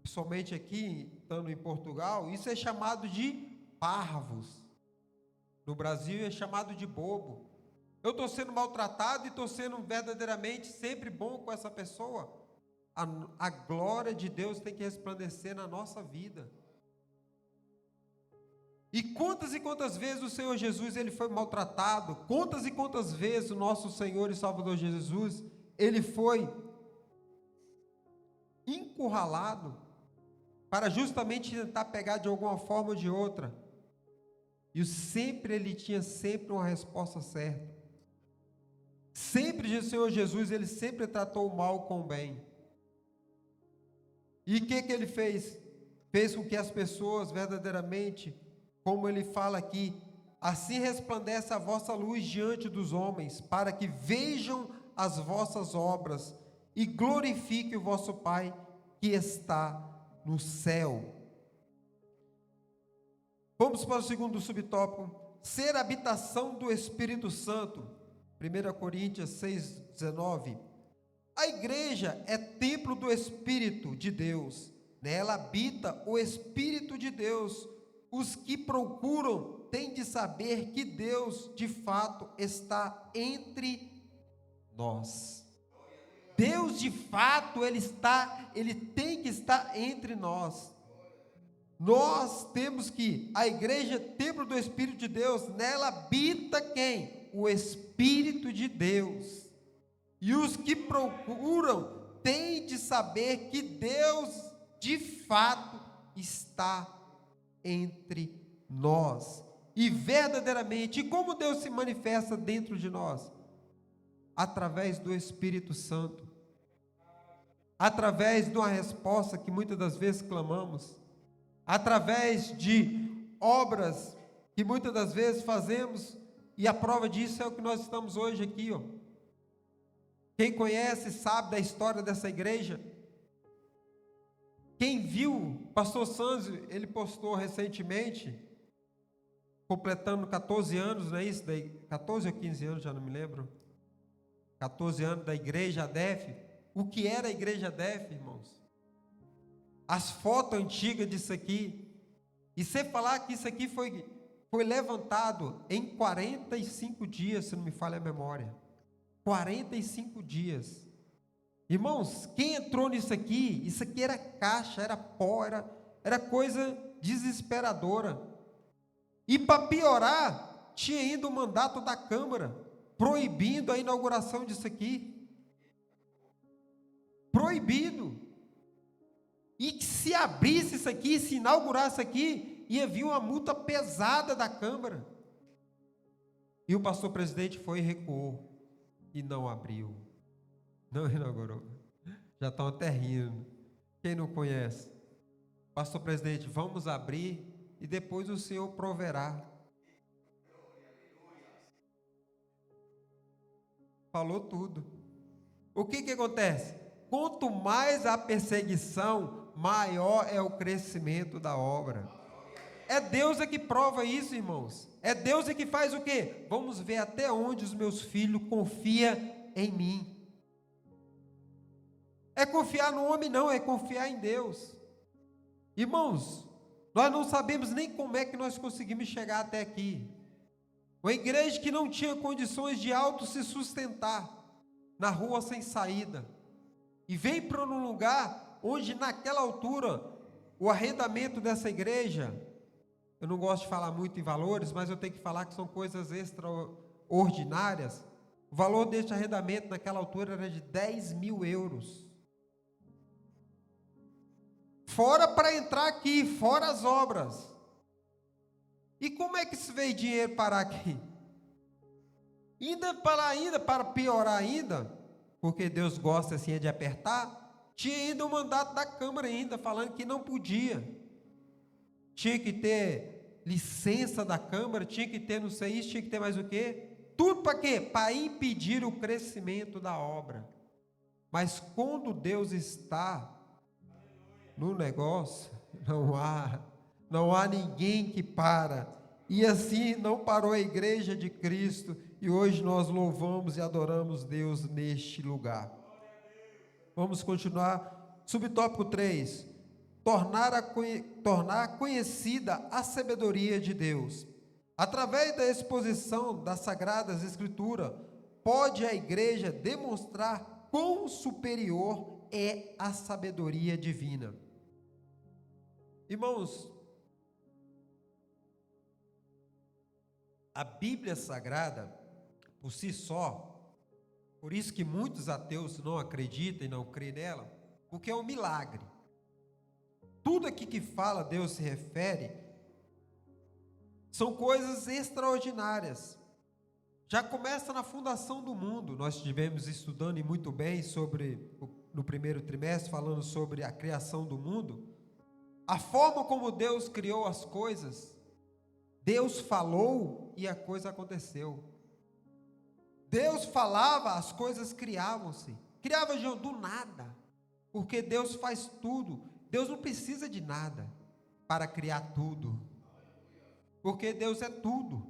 Speaker 1: somente aqui, estando em Portugal, isso é chamado de parvos. No Brasil é chamado de bobo. Eu estou sendo maltratado e estou sendo verdadeiramente sempre bom com essa pessoa. A glória de Deus tem que resplandecer na nossa vida. E quantas vezes o Senhor Jesus ele foi maltratado, quantas e quantas vezes o nosso Senhor e Salvador Jesus, ele foi encurralado para justamente tentar pegar de alguma forma ou de outra. E ele tinha sempre uma resposta certa. Sempre o Senhor Jesus, ele sempre tratou o mal com o bem. E o que ele fez? Fez com que as pessoas verdadeiramente, como ele fala aqui, assim resplandece a vossa luz diante dos homens, para que vejam as vossas obras e glorifiquem o vosso Pai que está no céu. Vamos para o segundo subtópico, ser habitação do Espírito Santo. 1 Coríntios 6,19. A igreja é templo do Espírito de Deus. Nela habita o Espírito de Deus. Os que procuram têm de saber que Deus, de fato, está entre nós. Deus, de fato, Ele tem que estar entre nós. Nós temos que, a igreja é templo do Espírito de Deus, nela habita quem? O Espírito de Deus. E os que procuram têm de saber que Deus, de fato, está entre nós. E verdadeiramente, e como Deus se manifesta dentro de nós? Através do Espírito Santo. Através de uma resposta que muitas das vezes clamamos. Através de obras que muitas das vezes fazemos. E a prova disso é o que nós estamos hoje aqui, ó. Quem conhece sabe da história dessa igreja. Quem viu, pastor Sanzio, ele postou recentemente, completando 14 anos, não é isso? 14 ou 15 anos, já não me lembro. 14 anos da igreja ADEF. O que era a igreja ADEF, irmãos? As fotos antigas disso aqui. E você falar que isso aqui foi levantado em 45 dias, se não me falha a memória. 45 dias. Irmãos, quem entrou nisso aqui, isso aqui era caixa, era pó, era coisa desesperadora. E para piorar, tinha ainda o mandato da Câmara, proibindo a inauguração disso aqui. Proibido. E que se abrisse isso aqui, se inaugurasse aqui, ia vir uma multa pesada da Câmara. E o pastor presidente foi e recuou. E não abriu, não inaugurou. Já estão até rindo. Quem não conhece? Pastor presidente, vamos abrir e depois o Senhor proverá. Falou tudo. O que acontece? Quanto mais a perseguição, maior é o crescimento da obra. É Deus que prova isso, irmãos. É Deus que faz o quê? Vamos ver até onde os meus filhos confiam em mim. É confiar no homem não, é confiar em Deus. Irmãos, nós não sabemos nem como é que nós conseguimos chegar até aqui. Uma igreja que não tinha condições de auto se sustentar, na rua sem saída. E vem para um lugar onde naquela altura, o arrendamento dessa igreja, eu não gosto de falar muito em valores, mas eu tenho que falar que são coisas extraordinárias. O valor deste arrendamento naquela altura era de 10 mil euros. Fora para entrar aqui, fora as obras. E como é que se veio dinheiro parar aqui? Ainda para piorar ainda, porque Deus gosta assim de apertar, tinha ainda o mandato da Câmara ainda, falando que não podia. Tinha que ter licença da Câmara, tinha que ter não sei isso, tinha que ter mais o quê? Tudo para quê? Para impedir o crescimento da obra. Mas quando Deus está no negócio, não há ninguém que para. E assim não parou a igreja de Cristo, e hoje nós louvamos e adoramos Deus neste lugar. Vamos continuar. Subtópico 3. Tornar conhecida a sabedoria de Deus. Através da exposição das Sagradas Escrituras, pode a igreja demonstrar quão superior é a sabedoria divina. Irmãos, a Bíblia Sagrada, por si só, por isso que muitos ateus não acreditam e não creem nela, porque é um milagre. Tudo aqui que fala, Deus se refere, são coisas extraordinárias. Já começa na fundação do mundo. Nós estivemos estudando e muito bem no primeiro trimestre, falando sobre a criação do mundo. A forma como Deus criou as coisas, Deus falou e a coisa aconteceu. Deus falava, as coisas criavam-se. Criava do nada, porque Deus faz tudo. Deus não precisa de nada para criar tudo, porque Deus é tudo.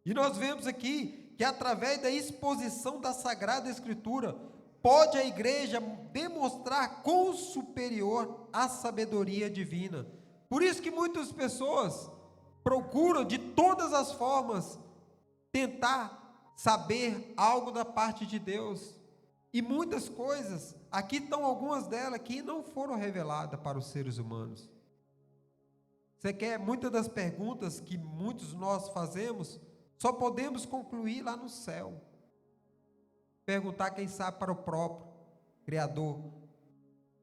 Speaker 1: E nós vemos aqui que através da exposição da Sagrada Escritura, pode a igreja demonstrar quão superior a sabedoria divina. Por isso que muitas pessoas procuram de todas as formas tentar saber algo da parte de Deus. E muitas coisas, aqui estão algumas delas que não foram reveladas para os seres humanos. Você quer, muitas das perguntas que muitos nós fazemos, só podemos concluir lá no céu. Perguntar, quem sabe, para o próprio Criador.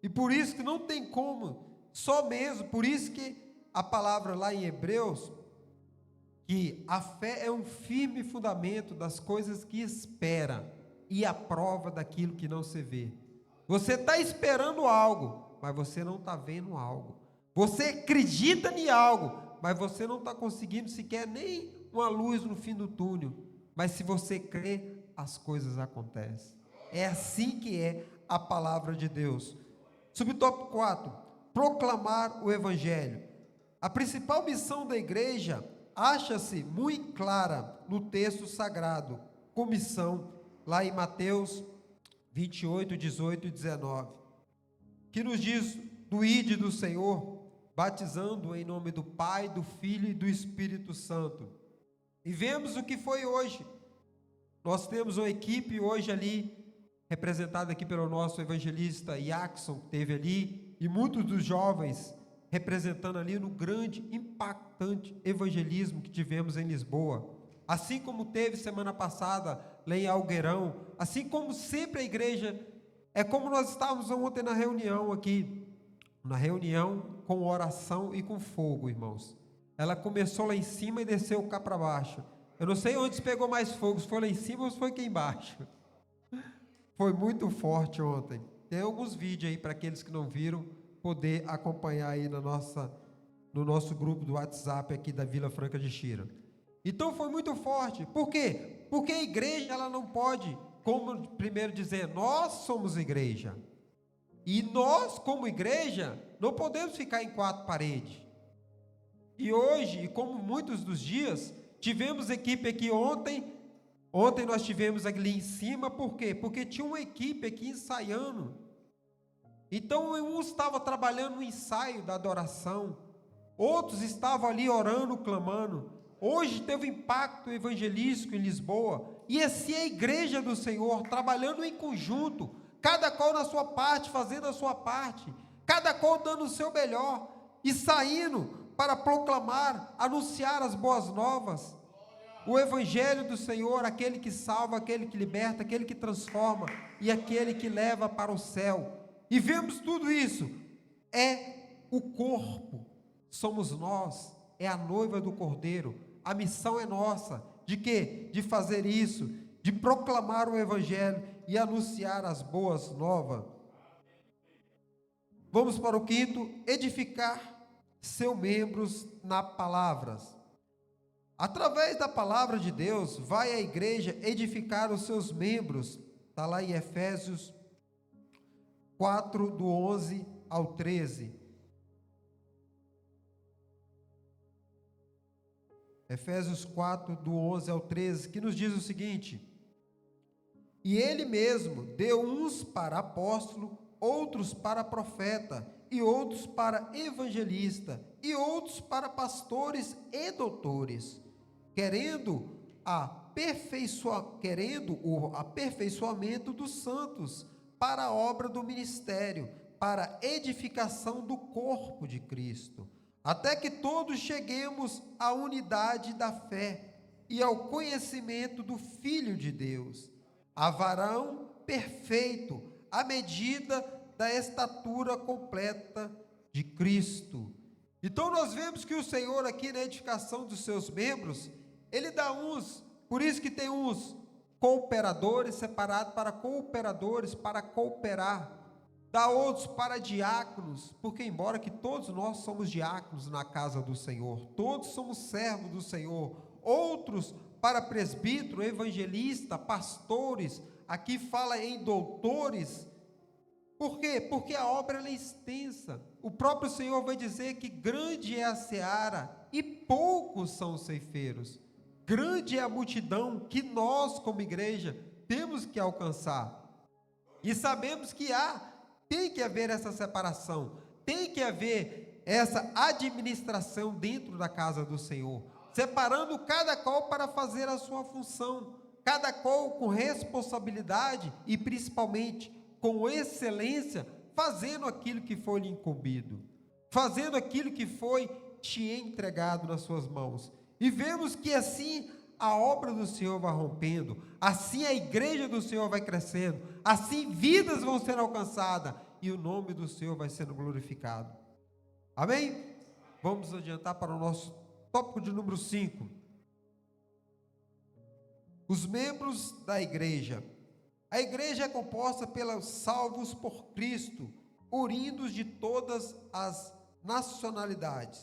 Speaker 1: E por isso que não tem como, só mesmo, por isso que a palavra lá em Hebreus, que a fé é um firme fundamento das coisas que espera e a prova daquilo que não se vê. Você está esperando algo, mas você não está vendo algo. Você acredita em algo, mas você não está conseguindo sequer nem uma luz no fim do túnel. Mas se você crê, as coisas acontecem. É assim que é a palavra de Deus. Subtópico 4, proclamar o Evangelho. A principal missão da igreja acha-se muito clara no texto sagrado, comissão, lá em Mateus 28, 18 e 19, que nos diz do ide do Senhor, batizando em nome do Pai, do Filho e do Espírito Santo. E vemos o que foi hoje. Nós temos uma equipe hoje ali, representada aqui pelo nosso evangelista Jackson, que esteve ali, e muitos dos jovens representando ali no grande, impactante evangelismo que tivemos em Lisboa. Assim como teve semana passada lá em Algueirão, assim como sempre a igreja, é como nós estávamos ontem na reunião aqui, na reunião com oração e com fogo, irmãos. Ela começou lá em cima e desceu cá para baixo. Eu não sei onde se pegou mais fogo, se foi lá em cima ou se foi aqui embaixo. Foi muito forte ontem. Tem alguns vídeos aí para aqueles que não viram, poder acompanhar aí no nosso grupo do WhatsApp aqui da Vila Franca de Xira. Então foi muito forte. Por quê? Porque a igreja, ela não pode, como primeiro dizer, nós somos igreja. E nós, como igreja, não podemos ficar em quatro paredes. E hoje, e como muitos dos dias, tivemos equipe aqui ontem nós tivemos ali em cima, por quê? Porque tinha uma equipe aqui ensaiando. Então, uns estavam trabalhando no ensaio da adoração, outros estavam ali orando, clamando. Hoje teve um impacto evangelístico em Lisboa, e assim é a igreja do Senhor, trabalhando em conjunto, cada qual na sua parte, fazendo a sua parte, cada qual dando o seu melhor, e saindo para proclamar, anunciar as boas novas, o evangelho do Senhor, aquele que salva, aquele que liberta, aquele que transforma, e aquele que leva para o céu. E vemos tudo isso, é o corpo, somos nós, é a noiva do Cordeiro, a missão é nossa, de quê? De fazer isso, de proclamar o Evangelho e anunciar as boas novas. Vamos para o quinto, edificar seus membros na palavras. Através da palavra de Deus, vai a igreja edificar os seus membros, está lá em Efésios 4, do 11 ao 13. Efésios 4, do 11 ao 13, que nos diz o seguinte: e ele mesmo deu uns para apóstolo, outros para profeta, e outros para evangelista, e outros para pastores e doutores, querendo o aperfeiçoamento dos santos, para a obra do ministério, para a edificação do corpo de Cristo, até que todos cheguemos à unidade da fé e ao conhecimento do Filho de Deus, a varão perfeito, à medida da estatura completa de Cristo. Então nós vemos que o Senhor aqui na edificação dos seus membros, Ele dá uns, por isso que tem uns cooperadores separados para cooperadores, para cooperar, dá outros para diáconos, porque embora que todos nós somos diáconos na casa do Senhor, todos somos servos do Senhor, outros para presbítero, evangelista, pastores, aqui fala em doutores. Por quê? Porque a obra ela é extensa. O próprio Senhor vai dizer que grande é a seara e poucos são os ceifeiros. grande é a multidão que nós, como igreja, temos que alcançar. E sabemos que tem que haver essa separação, tem que haver essa administração dentro da casa do Senhor, separando cada qual para fazer a sua função, cada qual com responsabilidade e principalmente com excelência, fazendo aquilo que foi lhe incumbido, fazendo aquilo que foi te entregado nas suas mãos. E vemos que assim a obra do Senhor vai rompendo, assim a igreja do Senhor vai crescendo, assim vidas vão ser alcançadas e o nome do Senhor vai sendo glorificado. Amém? Vamos adiantar para o nosso tópico de número 5. Os membros da igreja. A igreja é composta pelos salvos por Cristo, oriundos de todas as nacionalidades.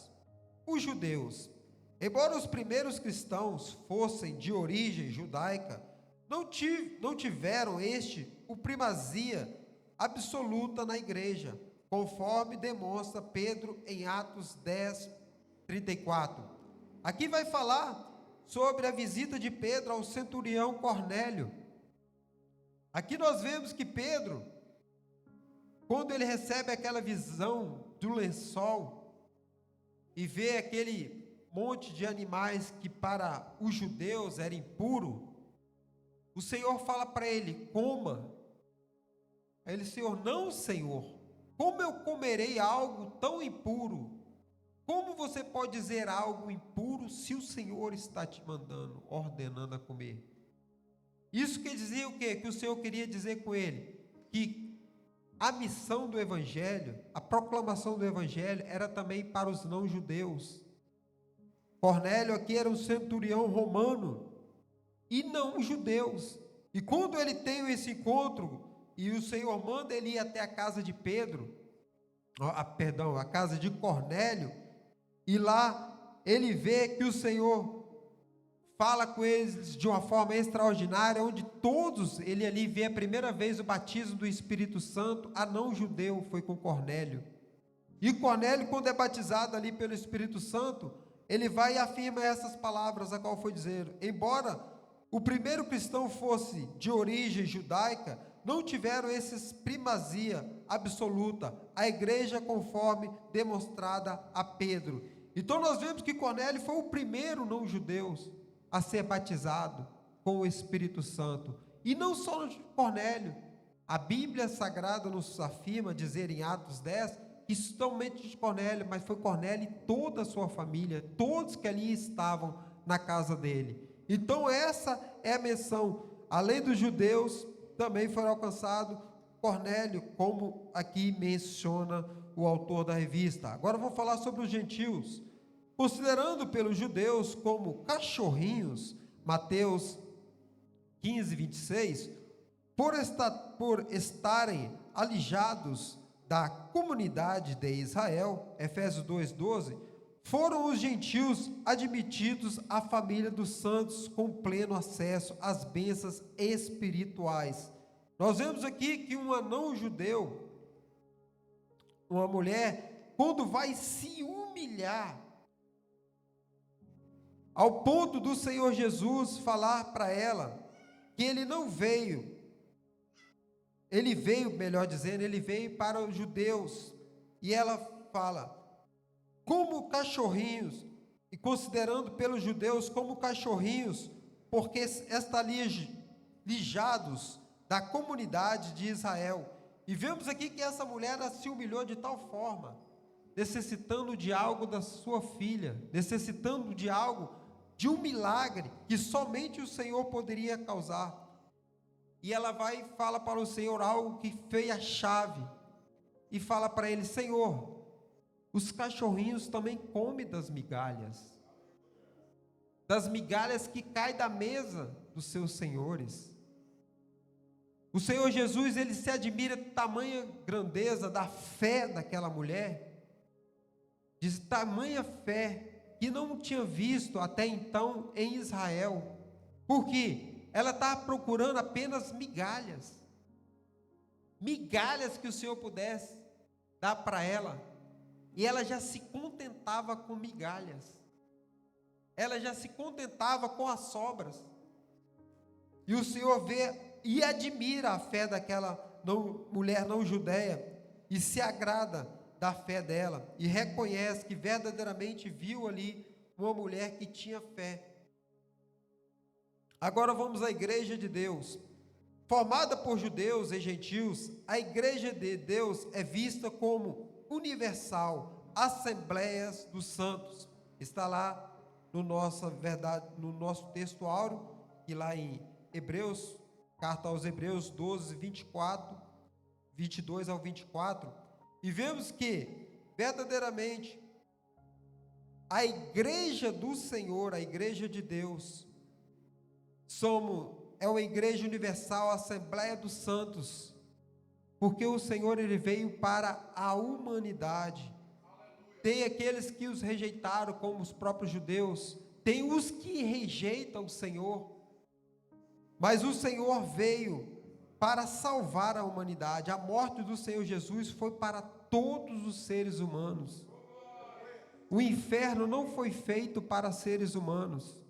Speaker 1: Os judeus, embora os primeiros cristãos fossem de origem judaica, não tiveram o primazia absoluta na igreja, conforme demonstra Pedro em Atos 10, 34. Aqui vai falar sobre a visita de Pedro ao centurião Cornélio. Aqui nós vemos que Pedro, quando ele recebe aquela visão do lençol e vê aquele monte de animais que para os judeus era impuro, o Senhor fala para ele: coma. Aí ele: Senhor, não, Senhor, como eu comerei algo tão impuro? Como você pode dizer algo impuro se o Senhor está te mandando, ordenando a comer? Isso quer dizer o quê? Que o Senhor queria dizer com ele que a missão do Evangelho, a proclamação do Evangelho era também para os não-judeus. Cornélio aqui era um centurião romano e não judeus. E quando ele tem esse encontro e o Senhor manda ele ir até a casa de a casa de Cornélio, e lá ele vê que o Senhor fala com eles de uma forma extraordinária, onde todos, ele ali vê a primeira vez o batismo do Espírito Santo. A não judeu foi com Cornélio. E Cornélio, quando é batizado ali pelo Espírito Santo, ele vai e afirma essas palavras, a qual foi dizer: embora o primeiro cristão fosse de origem judaica, não tiveram esses primazia absoluta, a igreja conforme demonstrada a Pedro. Então nós vemos que Cornélio foi o primeiro não-judeu a ser batizado com o Espírito Santo. E não só Cornélio, a Bíblia Sagrada nos afirma, dizer em Atos 10, que somente de Cornélio, mas foi Cornélio e toda a sua família, todos que ali estavam na casa dele. Então essa é a menção, além dos judeus, também foi alcançado Cornélio, como aqui menciona o autor da revista. Agora vou falar sobre os gentios. Considerando pelos judeus como cachorrinhos, Mateus 15, 26, por estarem alijados da comunidade de Israel, Efésios 2, 12, foram os gentios admitidos à família dos santos com pleno acesso às bênçãos espirituais. Nós vemos aqui que um não judeu, uma mulher, quando vai se humilhar, ao ponto do Senhor Jesus falar para ela que ele não veio, ele veio para os judeus, e ela fala, como cachorrinhos, e considerando pelos judeus como cachorrinhos, porque estão lijados da comunidade de Israel. E vemos aqui que essa mulher se humilhou de tal forma, necessitando de algo da sua filha, necessitando de algo, de um milagre que somente o Senhor poderia causar. E ela vai e fala para o Senhor algo que fez a chave, e fala para ele: Senhor, os cachorrinhos também comem das migalhas que caem da mesa dos seus senhores. O Senhor Jesus, ele se admira de tamanha grandeza da fé daquela mulher, de tamanha fé que não tinha visto até então em Israel, porque ela estava procurando apenas migalhas que o Senhor pudesse dar para ela, e ela já se contentava com migalhas. ela já se contentava com as sobras. E o Senhor vê e admira a fé daquela mulher não judeia e se agrada da fé dela e reconhece que verdadeiramente viu ali uma mulher que tinha fé. Agora vamos à igreja de Deus. Formada por judeus e gentios, a igreja de Deus é vista como universal, Assembleias dos Santos. Está lá no nosso texto áureo, e lá em Hebreus, carta aos Hebreus 12, 24, 22 ao 24, e vemos que, verdadeiramente, a igreja do Senhor, a igreja de Deus, é uma igreja universal, a Assembleia dos Santos, porque o Senhor, Ele veio para a humanidade. Tem aqueles que os rejeitaram, como os próprios judeus, tem os que rejeitam o Senhor, mas o Senhor veio para salvar a humanidade. A morte do Senhor Jesus foi para todos os seres humanos. O inferno não foi feito para seres humanos,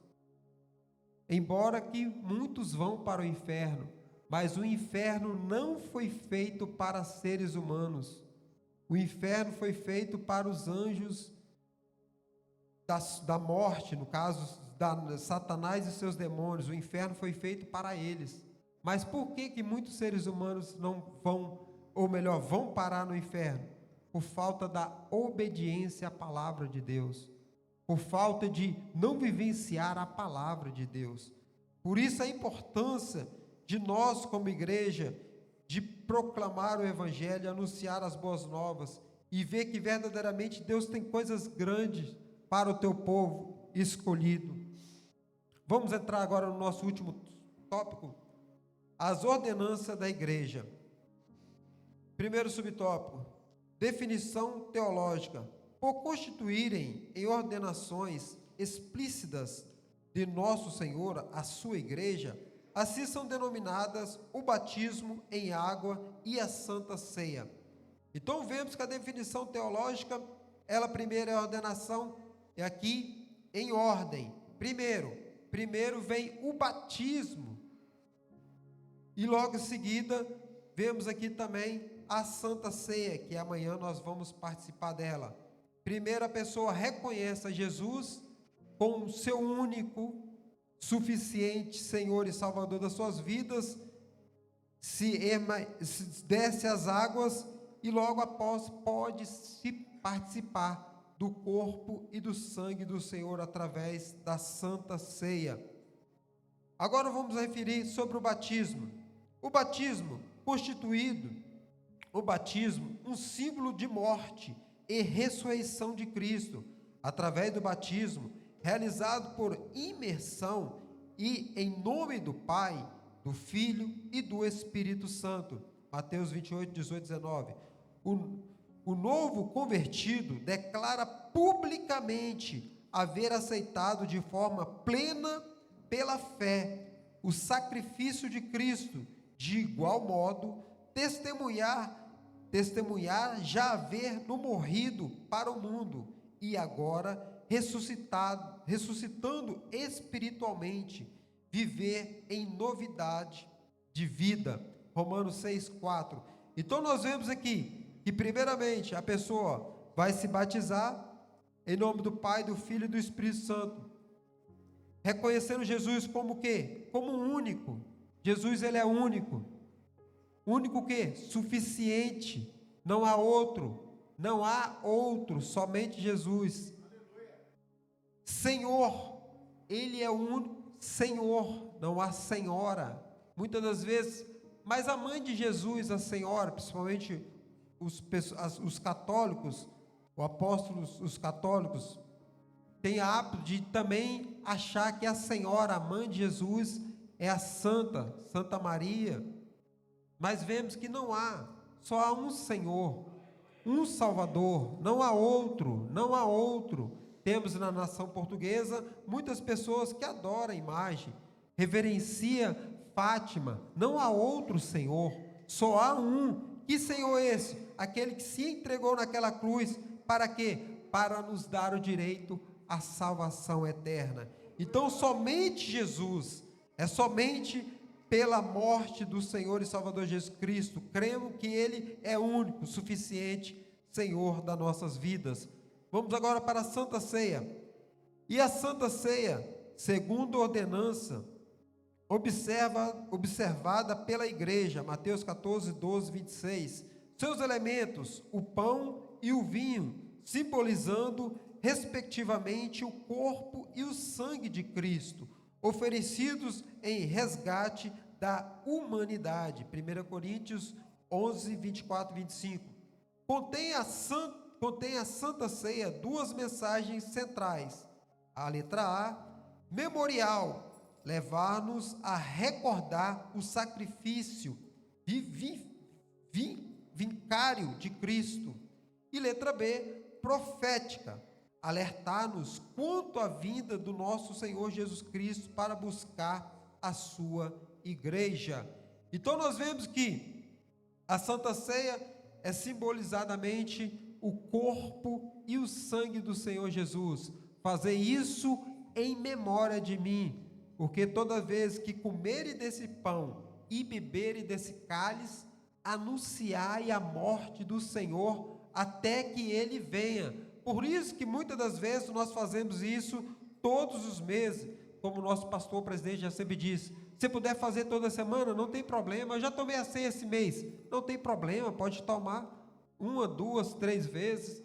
Speaker 1: embora que muitos vão para o inferno, mas o inferno não foi feito para seres humanos. O inferno foi feito para os anjos da morte, no caso, Satanás e seus demônios. O inferno foi feito para eles. Mas por que muitos seres humanos não vão, ou melhor, vão parar no inferno? Por falta da obediência à palavra de Deus, por falta de não vivenciar a palavra de Deus. Por isso a importância de nós, como igreja, de proclamar o Evangelho, anunciar as boas novas e ver que verdadeiramente Deus tem coisas grandes para o teu povo escolhido. Vamos entrar agora no nosso último tópico, as ordenanças da igreja. Primeiro subtópico, definição teológica. Por constituírem em ordenações explícitas de nosso Senhor a sua igreja, assim são denominadas o batismo em água e a Santa Ceia. Então vemos que a definição teológica, ela primeiro é a ordenação, é aqui em ordem. Primeiro vem o batismo, e logo em seguida vemos aqui também a Santa Ceia, que amanhã nós vamos participar dela. Primeiro a pessoa reconhece a Jesus como seu único, suficiente Senhor e Salvador das suas vidas, se desce as águas e logo após pode se participar do corpo e do sangue do Senhor através da Santa Ceia. Agora vamos referir sobre o batismo. O batismo constituído, o batismo, um símbolo de morte e ressurreição de Cristo, através do batismo, realizado por imersão e em nome do Pai, do Filho e do Espírito Santo. Mateus 28, 18, 19. O novo convertido declara publicamente haver aceitado de forma plena, pela fé, o sacrifício de Cristo, de igual modo, testemunhar já haver no morrido para o mundo, e agora ressuscitando espiritualmente, viver em novidade de vida. Romanos 6:4. Então nós vemos aqui que primeiramente a pessoa vai se batizar em nome do Pai, do Filho e do Espírito Santo, reconhecendo Jesus como o quê? Como único. Jesus, ele é único. Único o quê? Suficiente. Não há outro, somente Jesus. Senhor, ele é o único Senhor, não há senhora. Muitas das vezes, mas a mãe de Jesus, a senhora, principalmente os católicos, os católicos, têm a hábito de também achar que a senhora, a mãe de Jesus, é a Santa Maria. Mas vemos que não há, só há um Senhor, um Salvador, não há outro. Temos na nação portuguesa muitas pessoas que adoram a imagem, reverencia Fátima. Não há outro Senhor, só há um. Que Senhor é esse? Aquele que se entregou naquela cruz, para quê? Para nos dar o direito a salvação eterna. Então, somente Jesus, é somente pela morte do Senhor e Salvador Jesus Cristo, cremos que Ele é único, suficiente, Senhor das nossas vidas. Vamos agora para a Santa Ceia. E a Santa Ceia, segundo a ordenança, observada pela igreja, Mateus 14, 12, 26. Seus elementos, o pão e o vinho, simbolizando, respectivamente, o corpo e o sangue de Cristo, oferecidos em resgate da humanidade. 1 Coríntios 11, 24 e 25. Contém a Santa Ceia duas mensagens centrais. A letra A, memorial, levar-nos a recordar o sacrifício vicário de Cristo. E letra B, profética, alertar-nos quanto à vinda do nosso Senhor Jesus Cristo para buscar a sua igreja. Então nós vemos que a Santa Ceia é simbolizadamente o corpo e o sangue do Senhor Jesus. Fazer isso em memória de mim, porque toda vez que comerem desse pão e beberem desse cálice, anunciai a morte do Senhor até que Ele venha. Por isso que muitas das vezes nós fazemos isso todos os meses, como o nosso pastor presidente já sempre disse. Se puder fazer toda semana, não tem problema. Eu já tomei a ceia esse mês, não tem problema, pode tomar 1, 2, 3 vezes.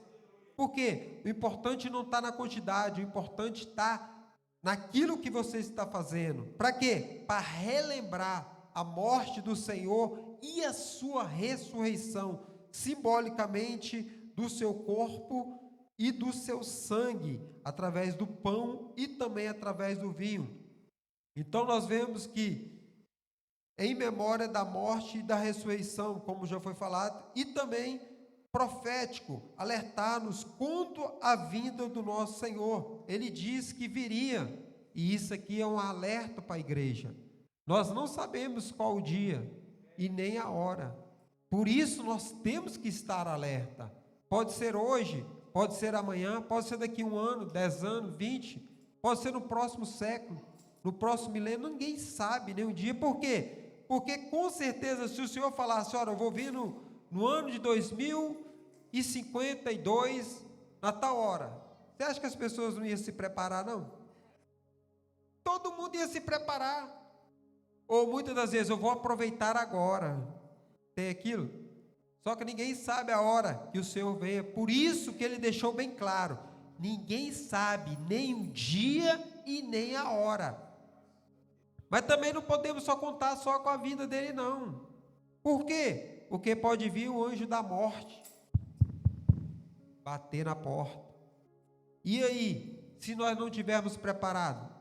Speaker 1: Por quê? O importante não está na quantidade, o importante está naquilo que você está fazendo. Para quê? Para relembrar a morte do Senhor e a sua ressurreição, simbolicamente do seu corpo e do seu sangue, através do pão e também através do vinho. Então nós vemos que em memória da morte e da ressurreição, como já foi falado, e também profético, alertar-nos quanto à vinda do nosso Senhor. Ele diz que viria, e isso aqui é um alerta para a igreja. Nós não sabemos qual o dia e nem a hora, por isso nós temos que estar alerta. Pode ser hoje, pode ser amanhã, pode ser daqui 1 ano, 10 anos, 20, pode ser no próximo século, no próximo milênio, ninguém sabe nem um dia. Por quê? Porque com certeza, se o Senhor falasse, olha, eu vou vir no ano de 2052, na tal hora, você acha que as pessoas não iam se preparar, não? Todo mundo ia se preparar. Ou muitas das vezes, eu vou aproveitar agora, tem aquilo, só que ninguém sabe a hora que o Senhor venha. Por isso que Ele deixou bem claro, ninguém sabe nem o dia e nem a hora. Mas também não podemos só contar só com a vinda dele, não. Por quê? Porque pode vir o anjo da morte bater na porta. E aí, se nós não tivermos preparado,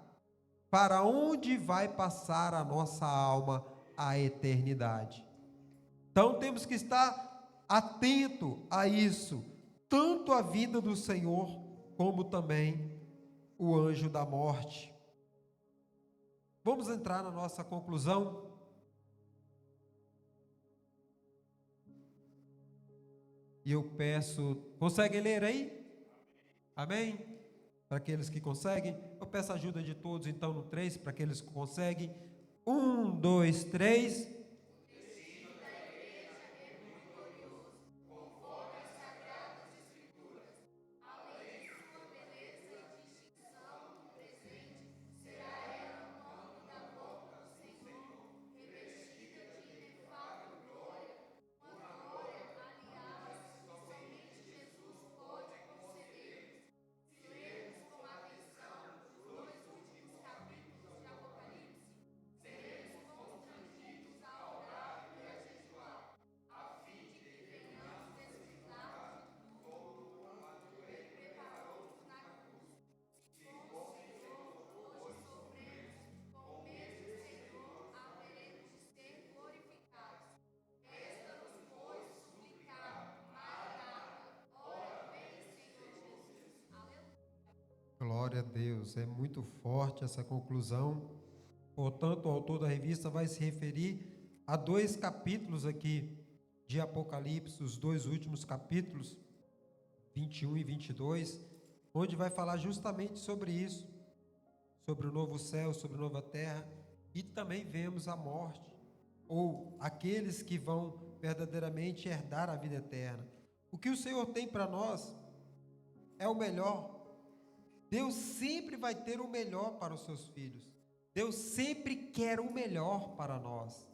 Speaker 1: para onde vai passar a nossa alma a eternidade? Então temos que estar atento a isso, tanto a vinda do Senhor, como também o anjo da morte. Vamos entrar na nossa conclusão. E eu peço, conseguem ler aí? Amém? Para aqueles que conseguem, eu peço a ajuda de todos, então no 3, para aqueles que conseguem. 1, 2, 3. Glória a Deus, é muito forte essa conclusão. Portanto, o autor da revista vai se referir a 2 capítulos aqui de Apocalipse, os 2 últimos capítulos, 21 e 22, onde vai falar justamente sobre isso, sobre o novo céu, sobre a nova terra, e também vemos a morte, ou aqueles que vão verdadeiramente herdar a vida eterna. O que o Senhor tem para nós é o melhor. Deus sempre vai ter o melhor para os seus filhos. Deus sempre quer o melhor para nós.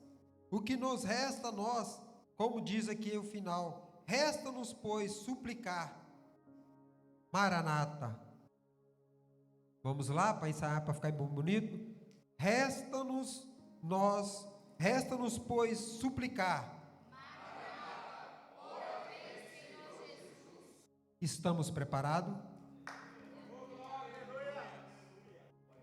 Speaker 1: O que nos resta a nós, como diz aqui o final, resta-nos, pois, suplicar. Maranata. Vamos lá para ensaiar, para ficar bonito? Resta-nos, pois, suplicar. Estamos preparados?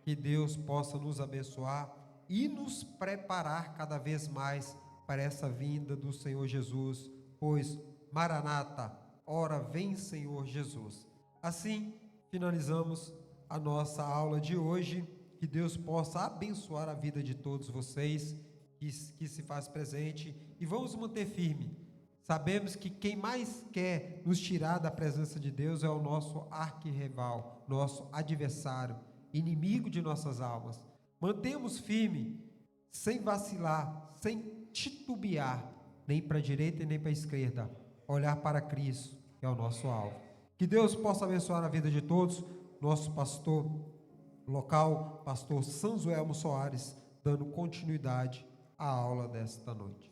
Speaker 1: Que Deus possa nos abençoar e nos preparar cada vez mais para essa vinda do Senhor Jesus, pois, Maranata, ora vem Senhor Jesus. Assim, finalizamos a nossa aula de hoje. Que Deus possa abençoar a vida de todos vocês que se faz presente, e vamos manter firme. Sabemos que quem mais quer nos tirar da presença de Deus é o nosso arquirrival, nosso adversário, inimigo de nossas almas. Mantemos firme, sem vacilar, sem titubear, nem para a direita e nem para a esquerda, olhar para Cristo, que é o nosso alvo. Que Deus possa abençoar a vida de todos. Nosso pastor local, pastor Sanzoelmo Soares, dando continuidade à aula desta noite.